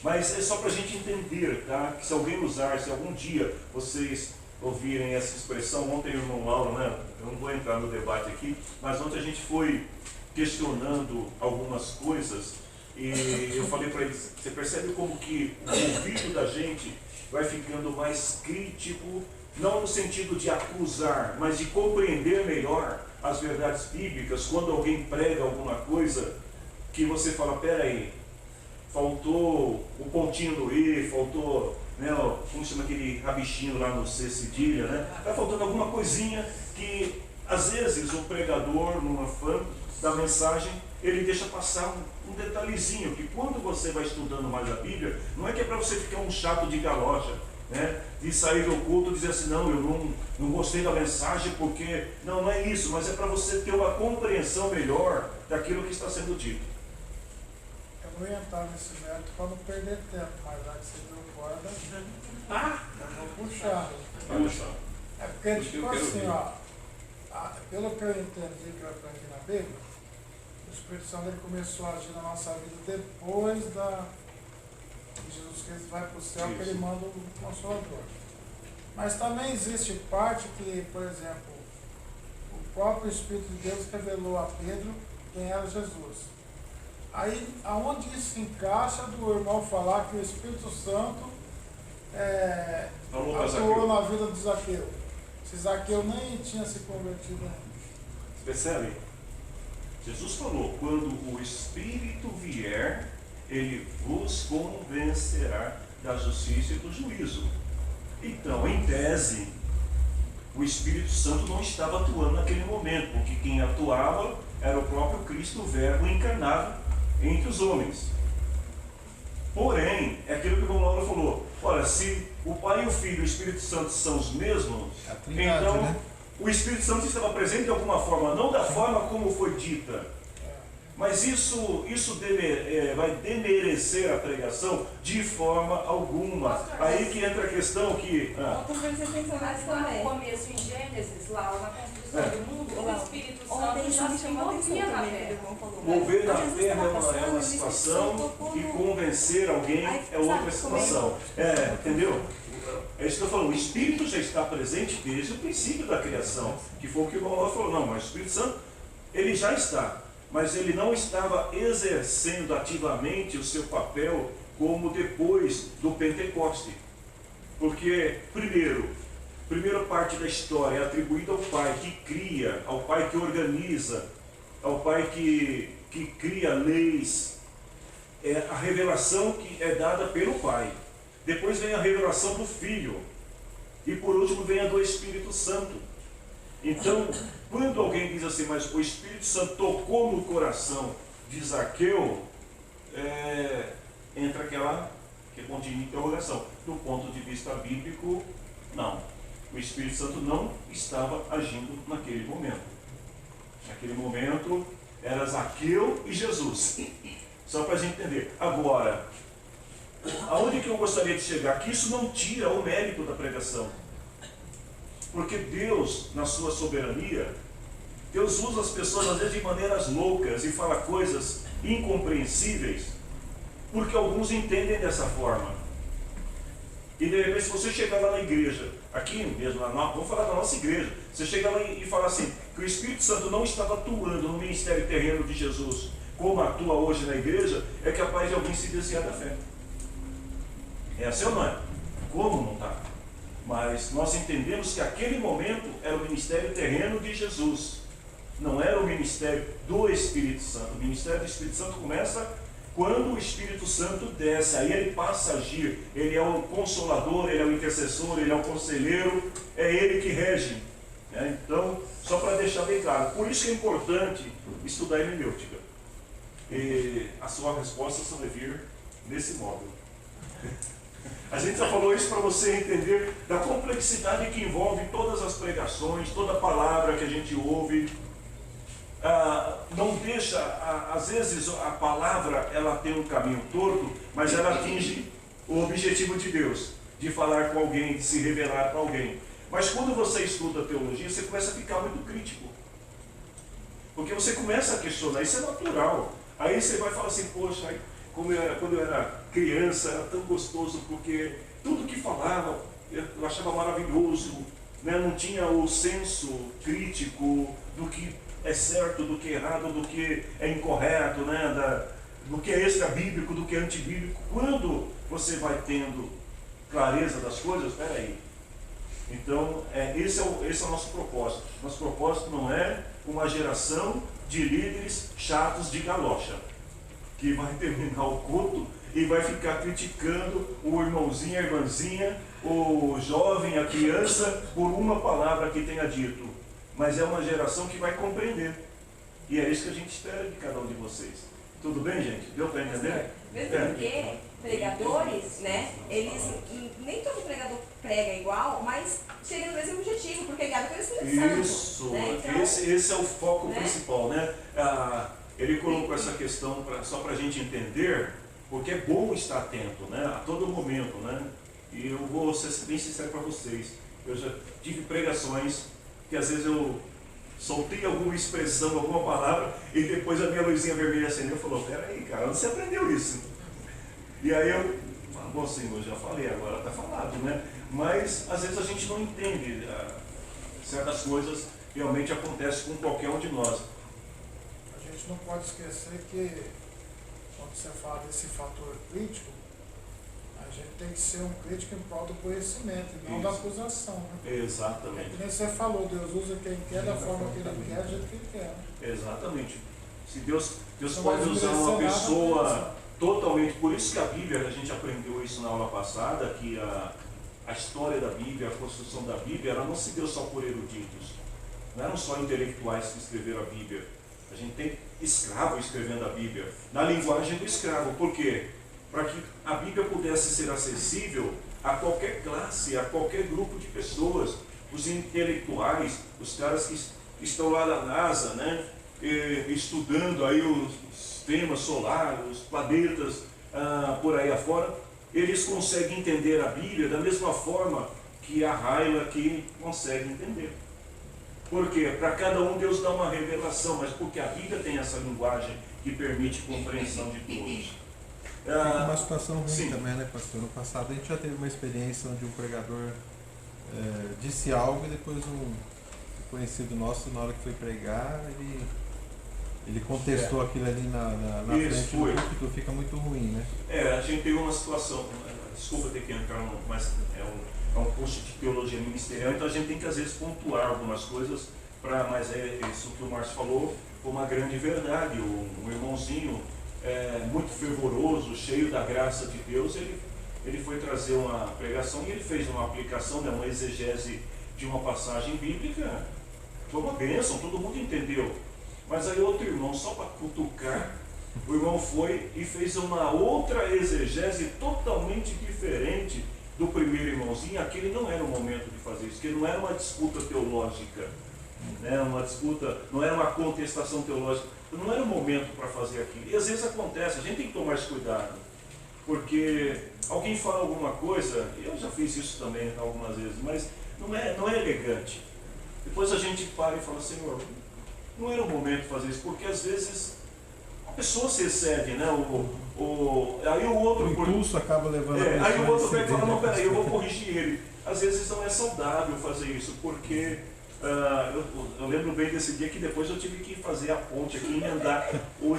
S1: Mas é só para a gente entender, tá? Que se alguém usar, se algum dia vocês ouvirem essa expressão, ontem o irmão Mauro, né? Eu não vou entrar no debate aqui, mas ontem a gente foi questionando algumas coisas. E eu falei para eles, você percebe como que o ouvido da gente vai ficando mais crítico, não no sentido de acusar, mas de compreender melhor as verdades bíblicas, quando alguém prega alguma coisa que você fala, peraí, faltou o pontinho no E, faltou, né, como chama aquele rabichinho lá no C cedilha, né? Está faltando alguma coisinha que, às vezes, o pregador, numa fã da mensagem, ele deixa passar um detalhezinho, que quando você vai estudando mais a Bíblia, não é que é para você ficar um chato de galocha, né? De sair do culto e dizer assim, não, eu não gostei da mensagem porque... Não é isso, mas é para você ter uma compreensão melhor daquilo que está sendo dito.
S6: Eu não ia entrar nesse mérito para não perder tempo, mas já que você deu corda, eu vou puxar.
S1: Puxa.
S6: É porque, tipo assim, pelo que eu entendi, que eu aprendi na Bíblia, o Espírito Santo ele começou a agir na nossa vida depois que Jesus Cristo vai para o céu, que ele manda o Consolador. Mas também existe parte que, por exemplo, o próprio Espírito de Deus revelou a Pedro quem era Jesus. Aí, aonde isso se encaixa do irmão falar que o Espírito Santo atuou na vida de Zaqueu? Se Zaqueu nem tinha se convertido ainda.
S1: Você percebe? Jesus falou, quando o Espírito vier, ele vos convencerá da justiça e do juízo. Então, em tese, o Espírito Santo não estava atuando naquele momento, porque quem atuava era o próprio Cristo, o Verbo encarnado entre os homens. Porém, é aquilo que o irmão Laura falou, olha, se o Pai, o Filho e o Espírito Santo são os mesmos,
S2: Trindade,
S1: então
S2: né?
S1: o Espírito Santo estava presente de alguma forma, não da forma como foi dita. Mas isso vai demerecer a pregação de forma alguma. Aí que entra a questão que...
S3: Ontem prestei atenção
S5: Mas
S3: nisso
S5: lá
S3: também.
S5: no começo, em Gênesis, lá na construção do mundo, o Espírito Santo
S3: Ontem isso
S5: já
S3: me
S5: se
S3: chamou a atenção
S5: movia na
S3: também, que o
S5: terra.
S3: irmão falou.
S1: mover na
S3: Jesus
S1: terra
S3: estava
S1: é
S3: passando,
S1: uma
S3: o Espírito Santo
S1: situação
S3: tocou
S1: e
S3: no-
S1: convencer alguém
S3: Aí,
S1: é outra
S3: sabe,
S1: situação. Entendeu? É isso que eu falo, o Espírito já está presente desde o princípio da criação, que foi o que o irmão Laura falou. Não, mas o Espírito Santo, ele já está, mas ele não estava exercendo ativamente o seu papel como depois do Pentecoste. Porque, primeira parte da história é atribuída ao Pai que cria, ao Pai que organiza, ao Pai que cria leis. É a revelação que é dada pelo Pai. Depois vem a revelação do Filho. E por último vem a do Espírito Santo. Então, quando alguém diz assim, mas o Espírito Santo tocou no coração de Zaqueu, entra aquela pontinha de interrogação. Do ponto de vista bíblico, não. O Espírito Santo não estava agindo naquele momento. Naquele momento era Zaqueu e Jesus. Só para a gente entender. Agora, aonde que eu gostaria de chegar? Que isso não tira o mérito da pregação. Porque Deus, na sua soberania, Deus usa as pessoas às vezes de maneiras loucas e fala coisas incompreensíveis, porque alguns entendem dessa forma. E de repente, se você chegar lá na igreja, aqui mesmo, vamos falar da nossa igreja, você chega lá e fala assim, que o Espírito Santo não estava atuando no ministério terreno de Jesus, como atua hoje na igreja, é capaz de alguém se desviar da fé. É assim ou não é? Como não está? Mas nós entendemos que aquele momento era o ministério terreno de Jesus. Não era o ministério do Espírito Santo. O ministério do Espírito Santo começa quando o Espírito Santo desce. Aí ele passa a agir. Ele é o consolador, ele é o intercessor, ele é o conselheiro. É ele que rege. Então, só para deixar bem claro. Por isso que é importante estudar hermenêutica. E a sua resposta só vai vir nesse módulo. A gente já falou isso para você entender da complexidade que envolve todas as pregações, toda palavra que a gente ouve. Não deixa, às vezes a palavra ela tem um caminho torto, mas ela atinge o objetivo de Deus, de falar com alguém, de se revelar para alguém. Mas quando você estuda teologia, você começa a ficar muito crítico. Porque você começa a questionar, isso é natural. Aí você vai falar assim, poxa, quando eu era criança, era tão gostoso, porque tudo que falava eu achava maravilhoso, né? Não tinha o senso crítico do que é certo, do que é errado, do que é incorreto, né? Do que é extra-bíblico, do que é antibíblico. Quando você vai tendo clareza das coisas, peraí. Então, esse é o nosso propósito. Nosso propósito não é uma geração de líderes chatos de galocha, que vai terminar o culto e vai ficar criticando o irmãozinho, a irmãzinha, o jovem, a criança, por uma palavra que tenha dito. Mas é uma geração que vai compreender. E é isso que a gente espera de cada um de vocês. Tudo bem, gente? Deu para entender?
S3: Mesmo porque pregadores, né, eles, nem todo pregador prega igual, mas chega no mesmo objetivo, porque é guiado pelo Espírito Santo.
S1: Isso,
S3: né? Então,
S1: esse é o foco
S3: né?
S1: principal, né? Ele colocou essa questão só para a gente entender, porque é bom estar atento, né? A todo momento, né? E eu vou ser bem sincero para vocês, eu já tive pregações que às vezes eu soltei alguma expressão, alguma palavra, e depois a minha luzinha vermelha acendeu e falou: peraí, cara, onde você aprendeu isso? E aí eu falo: bom, Senhor, já falei, agora está falado, né? Mas às vezes a gente não entende, certas coisas realmente acontecem com qualquer um de nós.
S6: A gente não pode esquecer que, quando você fala desse fator crítico, a gente tem que ser um crítico em prol do conhecimento e não da acusação. Né?
S1: Exatamente.
S6: Que nem você falou, Deus usa quem quer, da forma que Ele quer, do jeito que Ele quer. Né?
S1: Exatamente. Se Deus
S6: Não
S1: pode
S6: vai
S1: usar uma
S6: desmerecer
S1: pessoa
S6: nada,
S1: totalmente. Por isso que a Bíblia, a gente aprendeu isso na aula passada, que a história da Bíblia, a construção da Bíblia, ela não se deu só por eruditos. Não eram só intelectuais que escreveram a Bíblia. A gente tem escravo escrevendo a Bíblia, na linguagem do escravo. Por quê? Para que a Bíblia pudesse ser acessível a qualquer classe, a qualquer grupo de pessoas. Os intelectuais, os caras que estão lá na NASA, né, estudando aí o sistema solar, os planetas por aí afora, eles conseguem entender a Bíblia da mesma forma que a Raila aqui consegue entender. Por quê? Para cada um Deus dá uma revelação, mas porque a Bíblia tem essa linguagem que permite compreensão de todos.
S2: Tem uma situação ruim
S1: sim.
S2: também, né, pastor? No passado a gente já teve uma experiência onde um pregador disse algo e depois um conhecido nosso, na hora que foi pregar, ele contestou aquilo ali na frente do púlpito, fica muito ruim, né?
S1: A gente tem uma situação, desculpa ter que entrar, mas é um curso de teologia ministerial, então a gente tem que às vezes pontuar algumas coisas, mas isso que o Márcio falou foi uma grande verdade. Um irmãozinho muito fervoroso, cheio da graça de Deus, ele foi trazer uma pregação e ele fez uma aplicação, né, uma exegese de uma passagem bíblica. Foi uma bênção, todo mundo entendeu. Mas aí outro irmão, só para cutucar, o irmão foi e fez uma outra exegese totalmente diferente do primeiro irmãozinho. Aquele não era o momento de fazer isso, porque não era uma disputa teológica, né? Uma disputa, não era uma contestação teológica, não era o momento para fazer aquilo. E às vezes acontece, a gente tem que tomar esse cuidado, porque alguém fala alguma coisa, eu já fiz isso também algumas vezes, mas não é elegante. Depois a gente para e fala: Senhor, não era o momento de fazer isso, porque às vezes a pessoa se excede, né? Aí o outro...
S2: O impulso acaba levando a pessoa
S1: aí o outro
S2: a
S1: vai falar: não, peraí, eu vou
S2: ceder.
S1: corrigir ele. Às vezes não é saudável fazer isso, porque eu lembro bem desse dia que depois eu tive que fazer a ponte aqui, emendar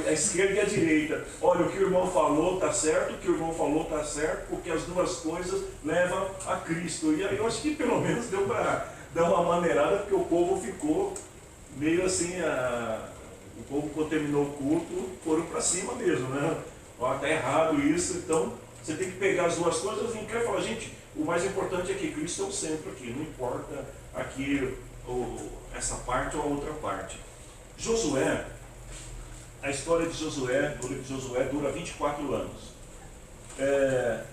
S1: a esquerda e a direita. Olha, o que o irmão falou está certo, o que o irmão falou está certo, porque as duas coisas levam a Cristo. E aí eu acho que pelo menos deu para dar uma maneirada, porque o povo ficou meio assim, o povo quando terminou o culto, foram para cima mesmo, né? Ó, tá errado isso. Então você tem que pegar as duas coisas e quer falar: gente, o mais importante é que Cristo é o centro aqui, não importa aqui essa parte ou a outra parte. Josué, a história de Josué, o livro de Josué dura 24 anos.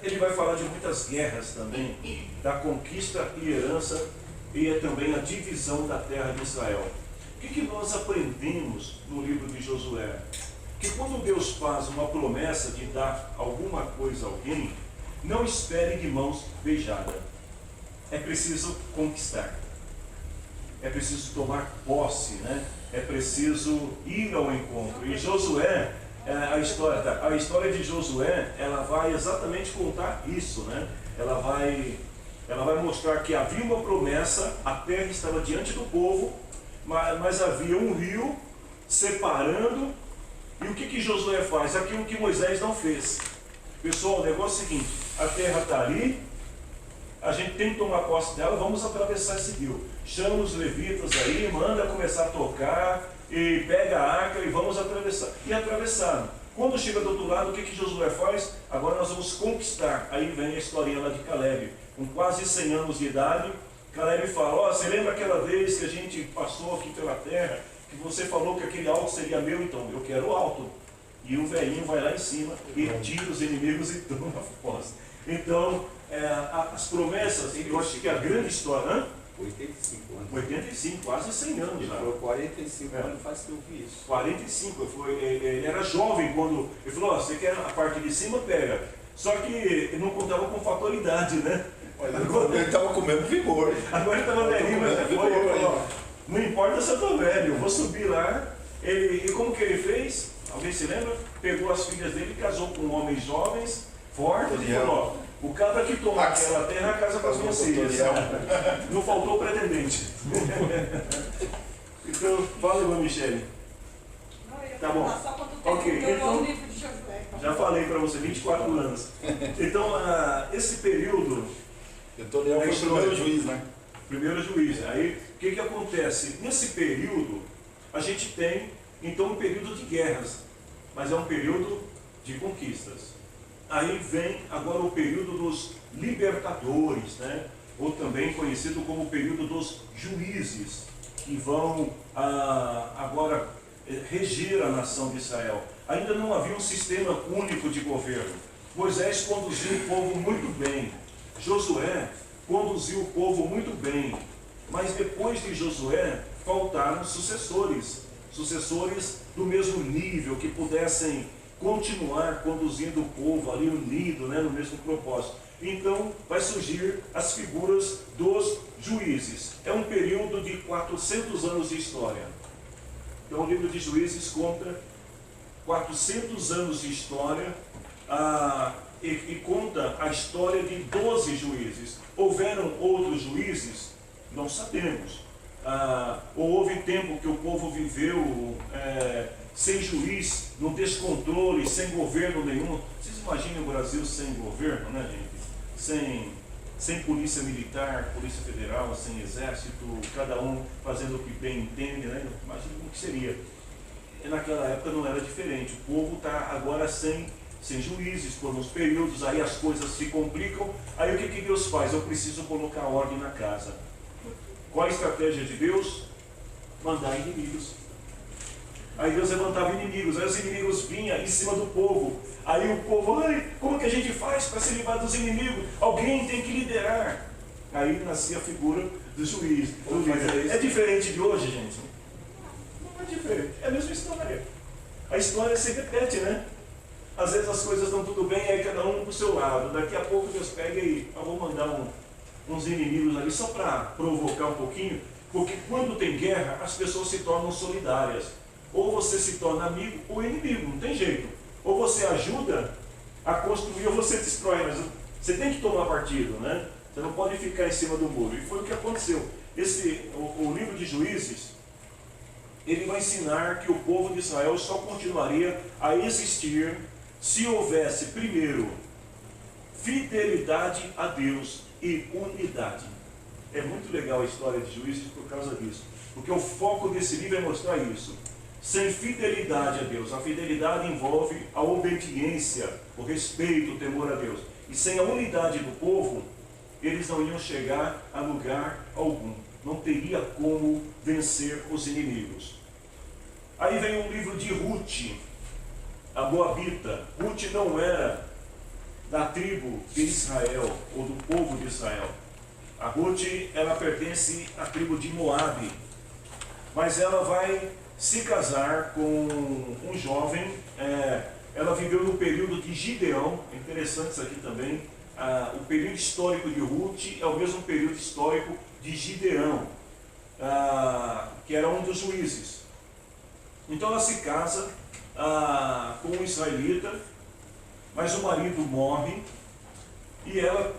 S1: Ele vai falar de muitas guerras também, da conquista e herança, e também a divisão da terra de Israel. O que nós aprendemos no livro de Josué? Que quando Deus faz uma promessa de dar alguma coisa a alguém, não espere de mãos beijadas. É preciso conquistar. É preciso tomar posse, né? É preciso ir ao encontro. E Josué, a história de Josué, ela vai exatamente contar isso, né? Ela vai mostrar que havia uma promessa, a terra estava diante do povo, mas havia um rio separando. E o que Josué faz? Aquilo que Moisés não fez. Pessoal, o negócio é o seguinte: a terra está ali, a gente tem que tomar posse dela, vamos atravessar esse rio. Chama os levitas aí, manda começar a tocar, e pega a arca e vamos atravessar. E atravessaram. Quando chega do outro lado, o que Josué faz? Agora nós vamos conquistar. Aí vem a historinha lá de Caleb, com quase 100 anos de idade. Caleb fala, você lembra aquela vez que a gente passou aqui pela terra, que você falou que aquele alto seria meu? Então, eu quero o alto. E o velhinho vai lá em cima e tira os inimigos e toma a posse. Então, as promessas, eu acho que a grande história...
S4: 85 anos.
S1: 85, quase 100 anos já.
S4: Por 45 anos faz que eu vi isso.
S1: 45, ele era jovem quando... Ele falou, você quer a parte de cima? Pega. Só que ele não contava com fatalidade, né?
S4: Ele estava com o mesmo vigor.
S1: Agora ele estava velhinho, mas ele falou, não importa se eu estou velho, eu vou subir lá. E como que ele fez? Alguém se lembra? Pegou as filhas dele, casou com homens jovens, fortes, e falou, o cabra que toma aquela terra casa com as minhas filhas. Não faltou pretendente. Então, fala, irmã Michele. Tá bom.
S5: Só quanto tempo
S1: Ok,
S5: durou
S1: então,
S5: o livro de Josué.
S1: já falei para você, 24 anos. Então, esse período...
S4: Deuteronômio foi o primeiro juiz, né?
S1: Primeiro juiz. Aí, o que acontece? Nesse período, a gente tem, então, um período de guerras, mas é um período de conquistas. Aí vem agora o período dos libertadores, né? Ou também conhecido como o período dos juízes, que vão agora reger a nação de Israel. Ainda não havia um sistema único de governo. Moisés conduziu o povo muito bem. Josué conduziu o povo muito bem, mas depois de Josué faltaram sucessores do mesmo nível, que pudessem continuar conduzindo o povo ali unido, né, no mesmo propósito. Então vai surgir as figuras dos juízes. É um período de 400 anos de história. Então o livro de Juízes conta 400 anos de história, e conta a história de 12 juízes. Houveram outros juízes? Não sabemos. Ou houve tempo que o povo viveu sem juiz, no descontrole, sem governo nenhum. Vocês imaginem o Brasil sem governo, né, gente? Sem polícia militar, polícia federal, sem exército, cada um fazendo o que bem entende, né? Imagina como que seria. E naquela época não era diferente. O povo está agora sem juízes, por uns períodos, aí as coisas se complicam. Aí o que Deus faz? Eu preciso colocar ordem na casa. Qual a estratégia de Deus? Mandar inimigos. Aí Deus levantava inimigos, aí os inimigos vinham em cima do povo. Aí o povo, como que a gente faz para se livrar dos inimigos? Alguém tem que liderar. Aí nascia a figura do juiz, do líder. É diferente de hoje, gente? Não é diferente, é a mesma história. A história se repete, né? Às vezes as coisas estão tudo bem, aí cada um para o seu lado. Daqui a pouco Deus pega e vou mandar uns inimigos ali só para provocar um pouquinho, porque quando tem guerra, as pessoas se tornam solidárias. Ou você se torna amigo ou inimigo, não tem jeito. Ou você ajuda a construir ou você destrói, mas você tem que tomar partido, né? Você não pode ficar em cima do muro. E foi o que aconteceu. O livro de Juízes, ele vai ensinar que o povo de Israel só continuaria a existir se houvesse, primeiro, fidelidade a Deus e unidade. É muito legal a história de Juízes por causa disso, porque o foco desse livro é mostrar isso. Sem fidelidade a Deus, a fidelidade envolve a obediência, o respeito, o temor a Deus. E sem a unidade do povo, eles não iam chegar a lugar algum. Não teria como vencer os inimigos. Aí vem o livro de Ruth, a Moabita. Ruth não era da tribo de Israel, ou do povo de Israel. A Ruth, ela pertence à tribo de Moabe. Mas ela vai se casar com um jovem. Ela viveu no período de Gideão. É interessante isso aqui também. O período histórico de Ruth é o mesmo período histórico de Gideão, que era um dos juízes. Então ela se casa com um israelita, mas o marido morre e ela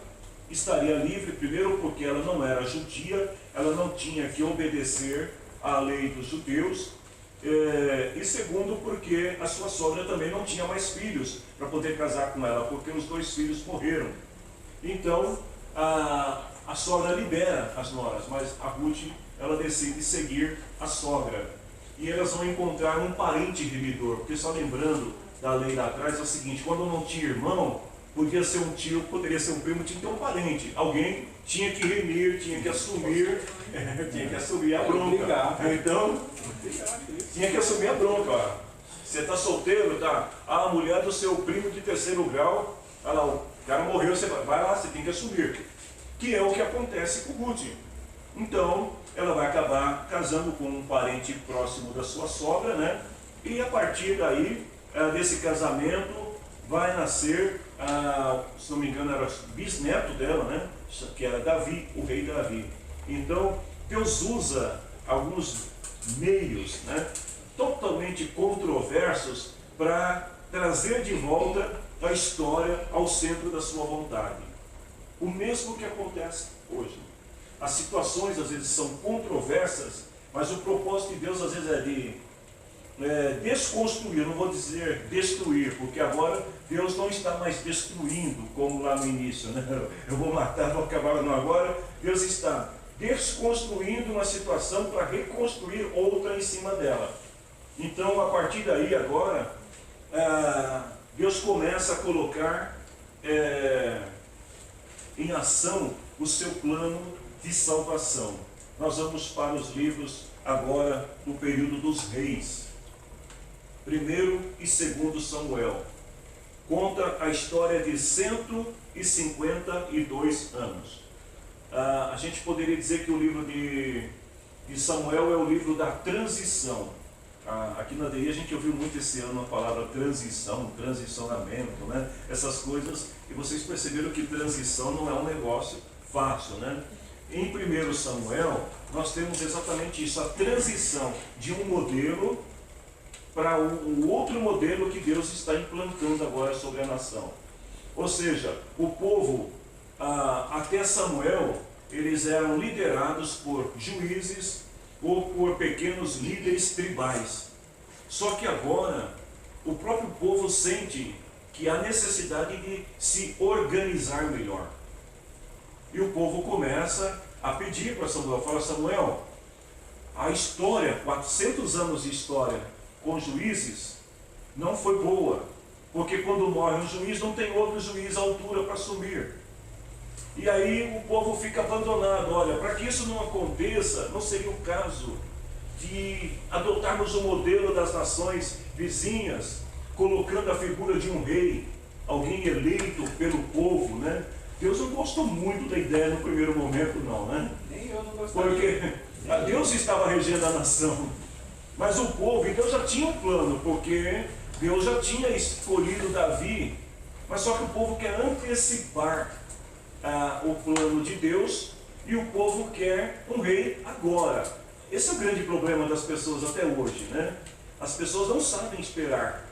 S1: estaria livre, primeiro porque ela não era judia, ela não tinha que obedecer à lei dos judeus, e segundo porque a sua sogra também não tinha mais filhos para poder casar com ela, porque os 2 filhos morreram. Então a sogra libera as noras, mas a Ruth, ela decide seguir a sogra. E elas vão encontrar um parente remidor, porque só lembrando da lei lá atrás é o seguinte: quando não tinha irmão, podia ser um tio, poderia ser um primo, tinha que ter um parente. Alguém tinha que remir, tinha que assumir a bronca. Então, tinha que assumir a bronca. Ó. Você está solteiro, tá? A mulher do seu primo de terceiro grau, olha lá, o cara morreu, você vai lá, você tem que assumir. Que é o que acontece com Ruth. Então, ela vai acabar casando com um parente próximo da sua sogra, né? E a partir daí, desse casamento, vai nascer, se não me engano, era bisneto dela, né? Que era Davi, o rei Davi. Então, Deus usa alguns meios, né, totalmente controversos para trazer de volta a história ao centro da sua vontade. O mesmo que acontece hoje. As situações às vezes são controversas, mas o propósito de Deus às vezes é de desconstruir, não vou dizer destruir, porque agora Deus não está mais destruindo como lá no início, né? Eu vou matar, vou acabar, não, agora Deus está desconstruindo uma situação para reconstruir outra em cima dela. Então, a partir daí agora, Deus começa a colocar em ação o seu plano de salvação. Nós vamos para os livros agora do período dos reis. 1º e 2º Samuel. Conta a história de 152 anos. A gente poderia dizer que o livro de Samuel é o livro da transição. Aqui na DI a gente ouviu muito esse ano a palavra transição, transicionamento, né? Essas coisas, e vocês perceberam que transição não é um negócio fácil, né? Em 1 Samuel, nós temos exatamente isso, a transição de um modelo para um outro modelo que Deus está implantando agora sobre a nação. Ou seja, o povo, até Samuel, eles eram liderados por juízes ou por pequenos líderes tribais. Só que agora, o próprio povo sente que há necessidade de se organizar melhor. E o povo começa a pedir para Samuel, fala: Samuel, a história, 400 anos de história com juízes, não foi boa, porque quando morre um juiz, não tem outro juiz à altura para assumir. E aí o povo fica abandonado. Olha, para que isso não aconteça, não seria o caso de adotarmos o modelo das nações vizinhas, colocando a figura de um rei, alguém eleito pelo povo, né? Deus não gostou muito da ideia no primeiro momento, não, né?
S4: Nem eu não gostaria.
S1: Porque Deus estava regendo a nação, mas o povo, e Deus já tinha um plano, porque Deus já tinha escolhido Davi, mas só que o povo quer antecipar o plano de Deus, e o povo quer um rei agora. Esse é o grande problema das pessoas até hoje, né? As pessoas não sabem esperar.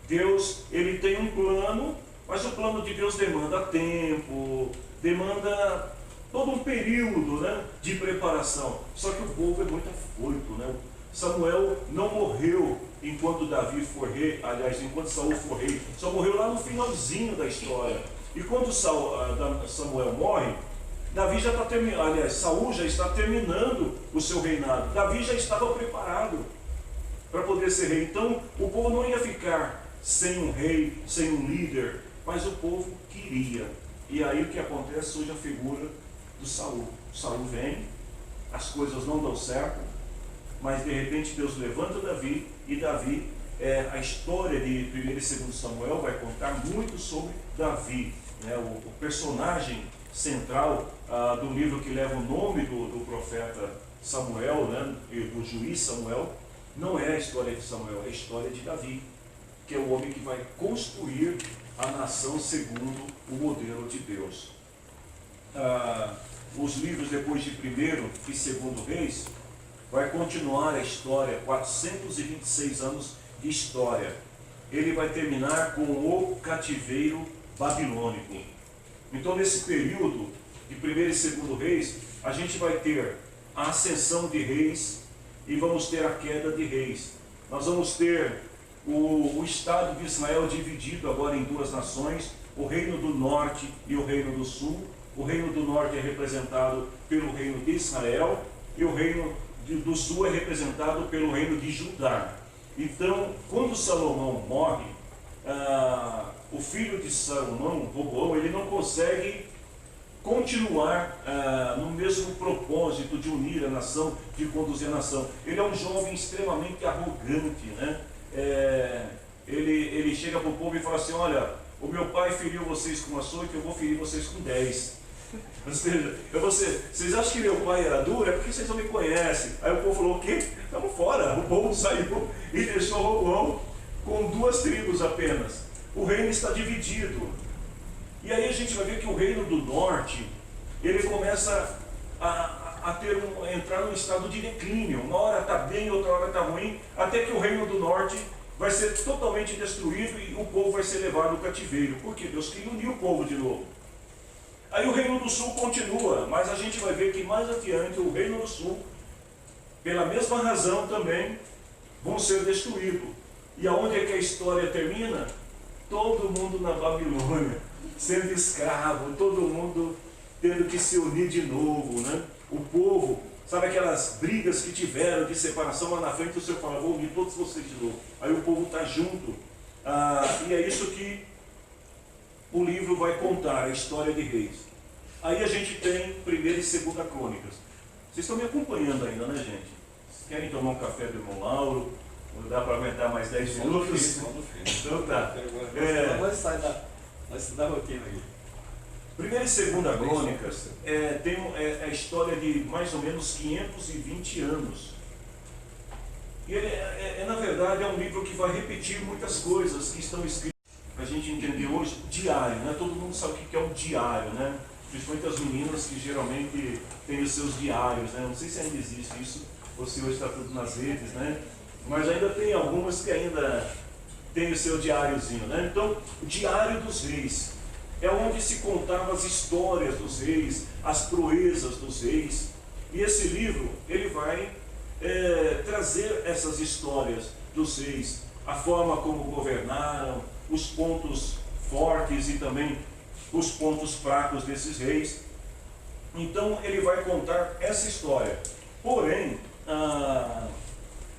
S1: Deus, ele tem um plano, mas o plano de Deus demanda tempo, demanda todo um período, né, de preparação. Só que o povo é muito afoito, né? Samuel não morreu enquanto Davi for rei, aliás, enquanto Saul for rei, só morreu lá no finalzinho da história. E quando Samuel morre, Davi já está terminando, aliás, Saul já está terminando o seu reinado. Davi já estava preparado para poder ser rei. Então, o povo não ia ficar sem um rei, sem um líder, mas o povo queria. E aí o que acontece? Surge a figura do Saul. Saul vem, as coisas não dão certo, mas de repente Deus levanta Davi, e Davi, a história de 1 e 2 Samuel vai contar muito sobre Davi, né? O personagem central do livro que leva o nome do profeta Samuel, né? E do juiz Samuel, não é a história de Samuel, é a história de Davi, que é o homem que vai construir a nação segundo o modelo de Deus. Os livros depois de 1º e 2º Reis vai continuar a história, 426 anos de história. Ele vai terminar com o cativeiro babilônico. Então, nesse período de 1º e 2º Reis, a gente vai ter a ascensão de reis e vamos ter a queda de reis. Nós vamos ter o Estado de Israel dividido agora em duas nações, o Reino do Norte e o Reino do Sul. O Reino do Norte é representado pelo Reino de Israel e o Reino do Sul é representado pelo Reino de Judá. Então, quando Salomão morre, o filho de Salomão, Roboão, ele não consegue continuar no mesmo propósito de unir a nação, de conduzir a nação. Ele é um jovem extremamente arrogante, né? Ele chega para o povo e fala assim: olha, o meu pai feriu vocês com açoite, eu vou ferir vocês com 10. Ou seja, vocês acham que meu pai era duro? É porque vocês não me conhecem. Aí o povo falou: o quê? Estamos fora. O povo saiu e deixou Roboão com 2 tribos apenas. O reino está dividido. E aí a gente vai ver que o reino do norte, ele começa a entrar num estado de declínio. Uma hora está bem, outra hora está ruim, até que o reino do norte vai ser totalmente destruído e o povo vai ser levado ao cativeiro. Por quê? Deus queria unir o povo de novo. Aí o reino do sul continua, mas a gente vai ver que mais adiante o reino do sul, pela mesma razão também, vão ser destruídos. E aonde é que a história termina? Todo mundo na Babilônia, sendo escravo, todo mundo tendo que se unir de novo, né? O povo, sabe aquelas brigas que tiveram de separação lá na frente, o Senhor fala: vou unir todos vocês de novo. Aí o povo está junto. E é isso que o livro vai contar, a história de reis. Aí a gente tem 1ª e 2ª Crônicas. Vocês estão me acompanhando ainda, né, gente? Querem tomar um café do irmão Lauro? Não dá para aguentar mais 10 minutos? Então tá.
S4: Vai estudar a rotina aqui.
S1: 1ª e 2ª Crônicas tem a história de mais ou menos 520 anos. E ele, na verdade, é um livro que vai repetir muitas coisas que estão escritas para a gente entender hoje. Diário, né? Todo mundo sabe o que é um diário, né? Principalmente as meninas que geralmente têm os seus diários, né? Não sei se ainda existe isso, ou se hoje está tudo nas redes, né? Mas ainda tem algumas que ainda têm o seu diáriozinho, né? Então, o Diário dos Reis é onde se contavam as histórias dos reis, as proezas dos reis. E esse livro, ele vai trazer essas histórias dos reis, a forma como governaram, os pontos fortes e também os pontos fracos desses reis. Então ele vai contar essa história. Porém,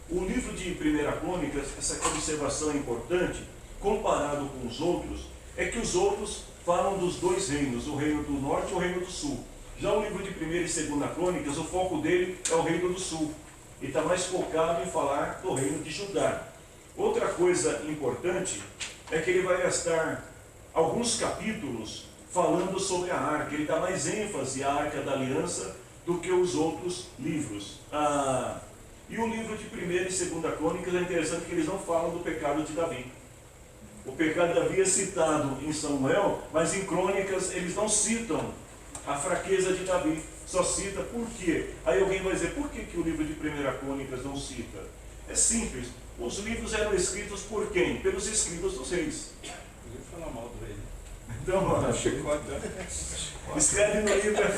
S1: o livro de 1ª Crônicas, essa observação é importante, comparado com os outros, é que os outros falam dos 2 reinos, o reino do norte e o reino do sul. Já o livro de 1ª e 2ª Crônicas, o foco dele é o reino do sul. E está mais focado em falar do reino de Judá. Outra coisa importante é que ele vai gastar alguns capítulos falando sobre a arca. Ele dá mais ênfase à Arca da Aliança do que os outros livros. E o livro de 1ª e 2ª Crônicas é interessante que eles não falam do pecado de Davi. O pecado de Davi é citado em Samuel, mas em Crônicas eles não citam a fraqueza de Davi. Só cita por quê. Aí alguém vai dizer: por que o livro de 1ª Crônicas não cita? É simples. Os livros eram escritos por quem? Pelos escribas dos reis.
S4: Podia falar mal do rei.
S1: Então, escreve no livro, né?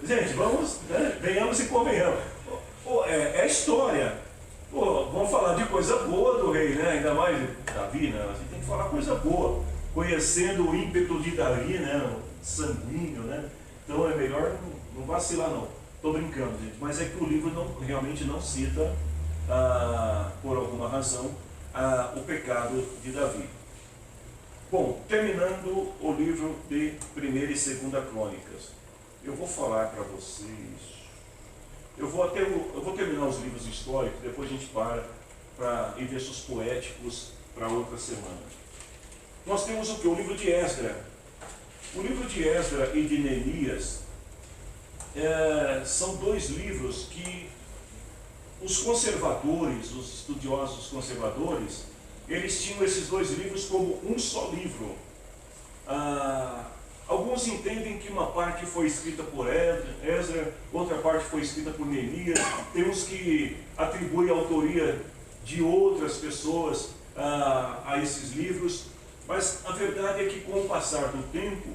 S1: Gente, vamos, né? Venhamos e convenhamos. É a história. Vamos falar de coisa boa do rei, né? Ainda mais Davi, né? A gente tem que falar coisa boa. Conhecendo o ímpeto de Davi, né? Sanguíneo, né? Então é melhor não vacilar, não. Estou brincando, gente. Mas é que o livro realmente não cita, por alguma razão, o pecado de Davi. Bom, terminando o livro de 1ª e 2ª Crônicas, eu vou falar para vocês. Eu vou terminar os livros históricos, depois a gente para ir ver os poéticos para outra semana. Nós temos o que? O livro de Esdra. O livro de Esdra e de Neemias são 2 livros que os conservadores, os estudiosos conservadores, eles tinham esses 2 livros como um só livro. Alguns entendem que uma parte foi escrita por Esdra, outra parte foi escrita por Neemias. Tem uns que atribuem a autoria de outras pessoas a esses livros. Mas a verdade é que, com o passar do tempo,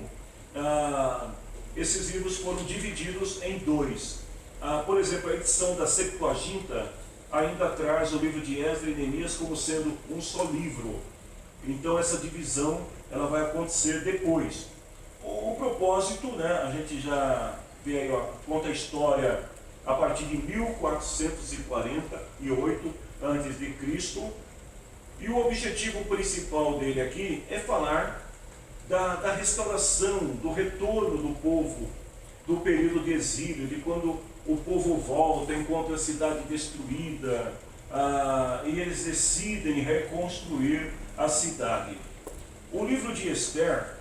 S1: esses livros foram divididos em 2. Por exemplo, a edição da Septuaginta ainda traz o livro de Esdra e Neemias como sendo um só livro. Então essa divisão ela vai acontecer depois. O propósito, né, a gente já vê aí, conta a história a partir de 1448 a.C., E o objetivo principal dele aqui é falar da restauração, do retorno do povo, do período de exílio, de quando o povo volta, encontra a cidade destruída, e eles decidem reconstruir a cidade. O livro de Esther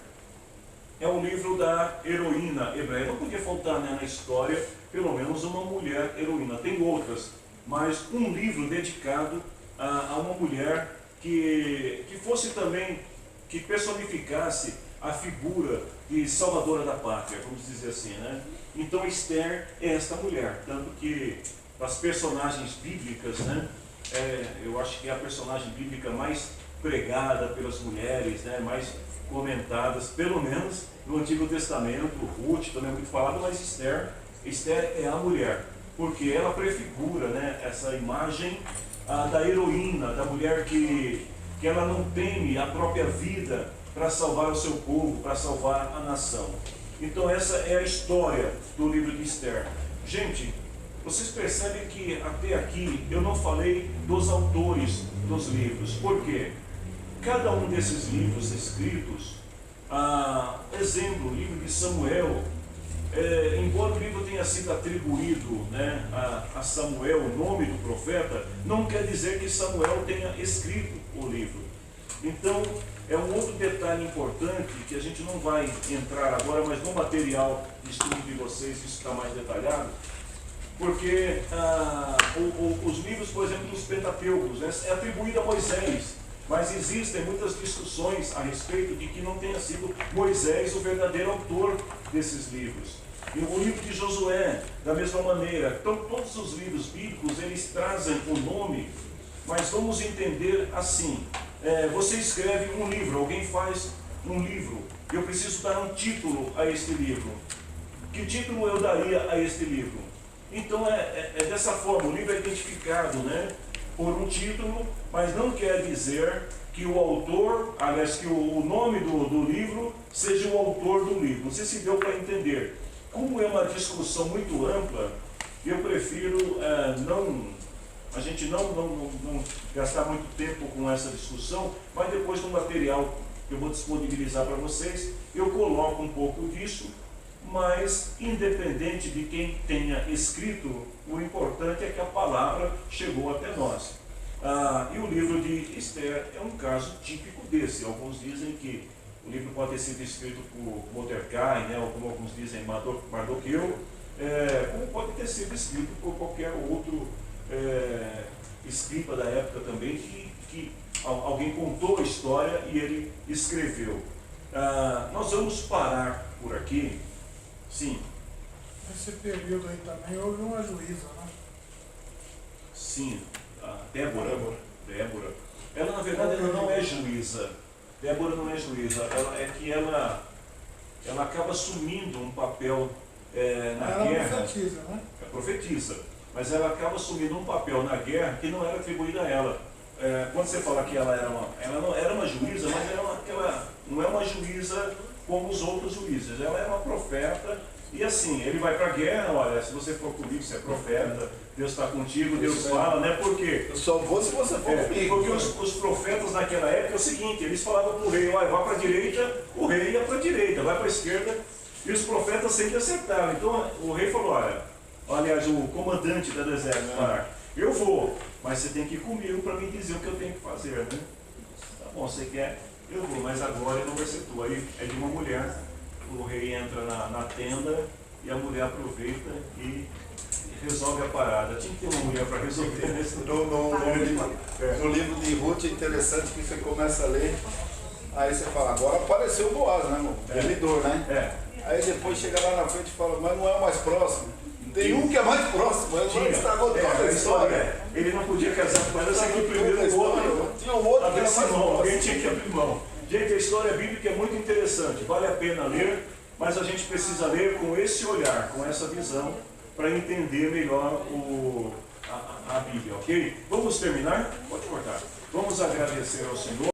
S1: é o livro da heroína hebreia. Não podia faltar, né, na história pelo menos uma mulher heroína. Tem outras, mas um livro dedicado a uma mulher que fosse também, que personificasse a figura de salvadora da pátria, vamos dizer assim, né? Então Esther é esta mulher, tanto que as personagens bíblicas, né? Eu acho que é a personagem bíblica mais pregada pelas mulheres, né? Mais comentadas, pelo menos no Antigo Testamento. Ruth também é muito falado, mas Esther é a mulher, porque ela prefigura, né, essa imagem da heroína, da mulher que ela não teme a própria vida para salvar o seu povo, para salvar a nação. Então essa é a história do livro de Esther. Gente, vocês percebem que até aqui eu não falei dos autores dos livros. Por quê? Cada um desses livros escritos, exemplo, o livro de Samuel, embora o livro tenha sido atribuído, né, a Samuel, o nome do profeta, não quer dizer que Samuel tenha escrito o livro. Então, é um outro detalhe importante que a gente não vai entrar agora, mas no material de estudo de vocês isso está mais detalhado, porque os livros, por exemplo, dos Pentateucos, né, é atribuído a Moisés, mas existem muitas discussões a respeito de que não tenha sido Moisés o verdadeiro autor desses livros. E o livro de Josué, da mesma maneira. Então, todos os livros bíblicos, eles trazem o nome, mas vamos entender assim. Você escreve um livro, alguém faz um livro, eu preciso dar um título a este livro. Que título eu daria a este livro? Então é dessa forma, o livro é identificado, né, por um título, mas não quer dizer que o autor, aliás, que o nome do livro seja o autor do livro. Não sei se deu para entender. Como é uma discussão muito ampla, eu prefiro a gente não gastar muito tempo com essa discussão, mas depois no material que eu vou disponibilizar para vocês, eu coloco um pouco disso, mas independente de quem tenha escrito, o importante é que a palavra chegou até nós. E o livro de Esther é um caso típico desse. Alguns dizem que o livro pode ter sido escrito por Mordecai, né, ou como alguns dizem, Mardoqueu, como pode ter sido escrito por qualquer outro escriba da época também, que alguém contou a história e ele escreveu. Nós vamos parar por aqui. Sim.
S6: Nesse período aí também houve uma juíza, né?
S1: Sim, a Débora. Ela, na verdade, ela não é juíza. Débora não é juíza. Ela acaba assumindo um papel na guerra.
S6: Ela profetiza, né?
S1: Profetiza. Mas ela acaba assumindo um papel na guerra que não era atribuído a ela. Quando você fala que ela não era uma juíza, mas não é uma juíza como os outros juízes. Ela é uma profeta, e assim, ele vai para a guerra, olha, se você for comigo, você é profeta, Deus está contigo, Deus fala, né? Por quê?
S7: Eu só vou se você for comigo.
S1: Porque os profetas naquela época é o seguinte, eles falavam para o rei, olha, vai para a direita, o rei ia para a direita, vai para a esquerda, e os profetas sempre acertavam. Então o rei falou, aliás, o comandante do exército, eu vou, mas você tem que ir comigo para me dizer o que eu tenho que fazer, né? Tá bom, você quer? Eu vou, mas agora não vai ser tu. Aí é de uma mulher, o rei entra na tenda e a mulher aproveita e resolve a parada. Tinha que ter uma mulher para resolver, né?
S7: No livro de Ruth é interessante que você começa a ler, aí você fala, agora apareceu o Boaz, né, irmão? Vendedor, né? Aí depois chega lá na frente e fala, mas não é o mais próximo. Tem um que é mais próximo, mas não estragou toda a história.
S1: Ele não podia casar com ela, você que primeiro o outro.
S7: Tinha um outro que era mais
S1: mão, alguém
S7: próximo.
S1: tinha que abrir mão. Gente, a história bíblica é muito interessante, vale a pena ler, mas a gente precisa ler com esse olhar, com essa visão, para entender melhor a Bíblia, ok? Vamos terminar? Pode cortar. Vamos agradecer ao Senhor.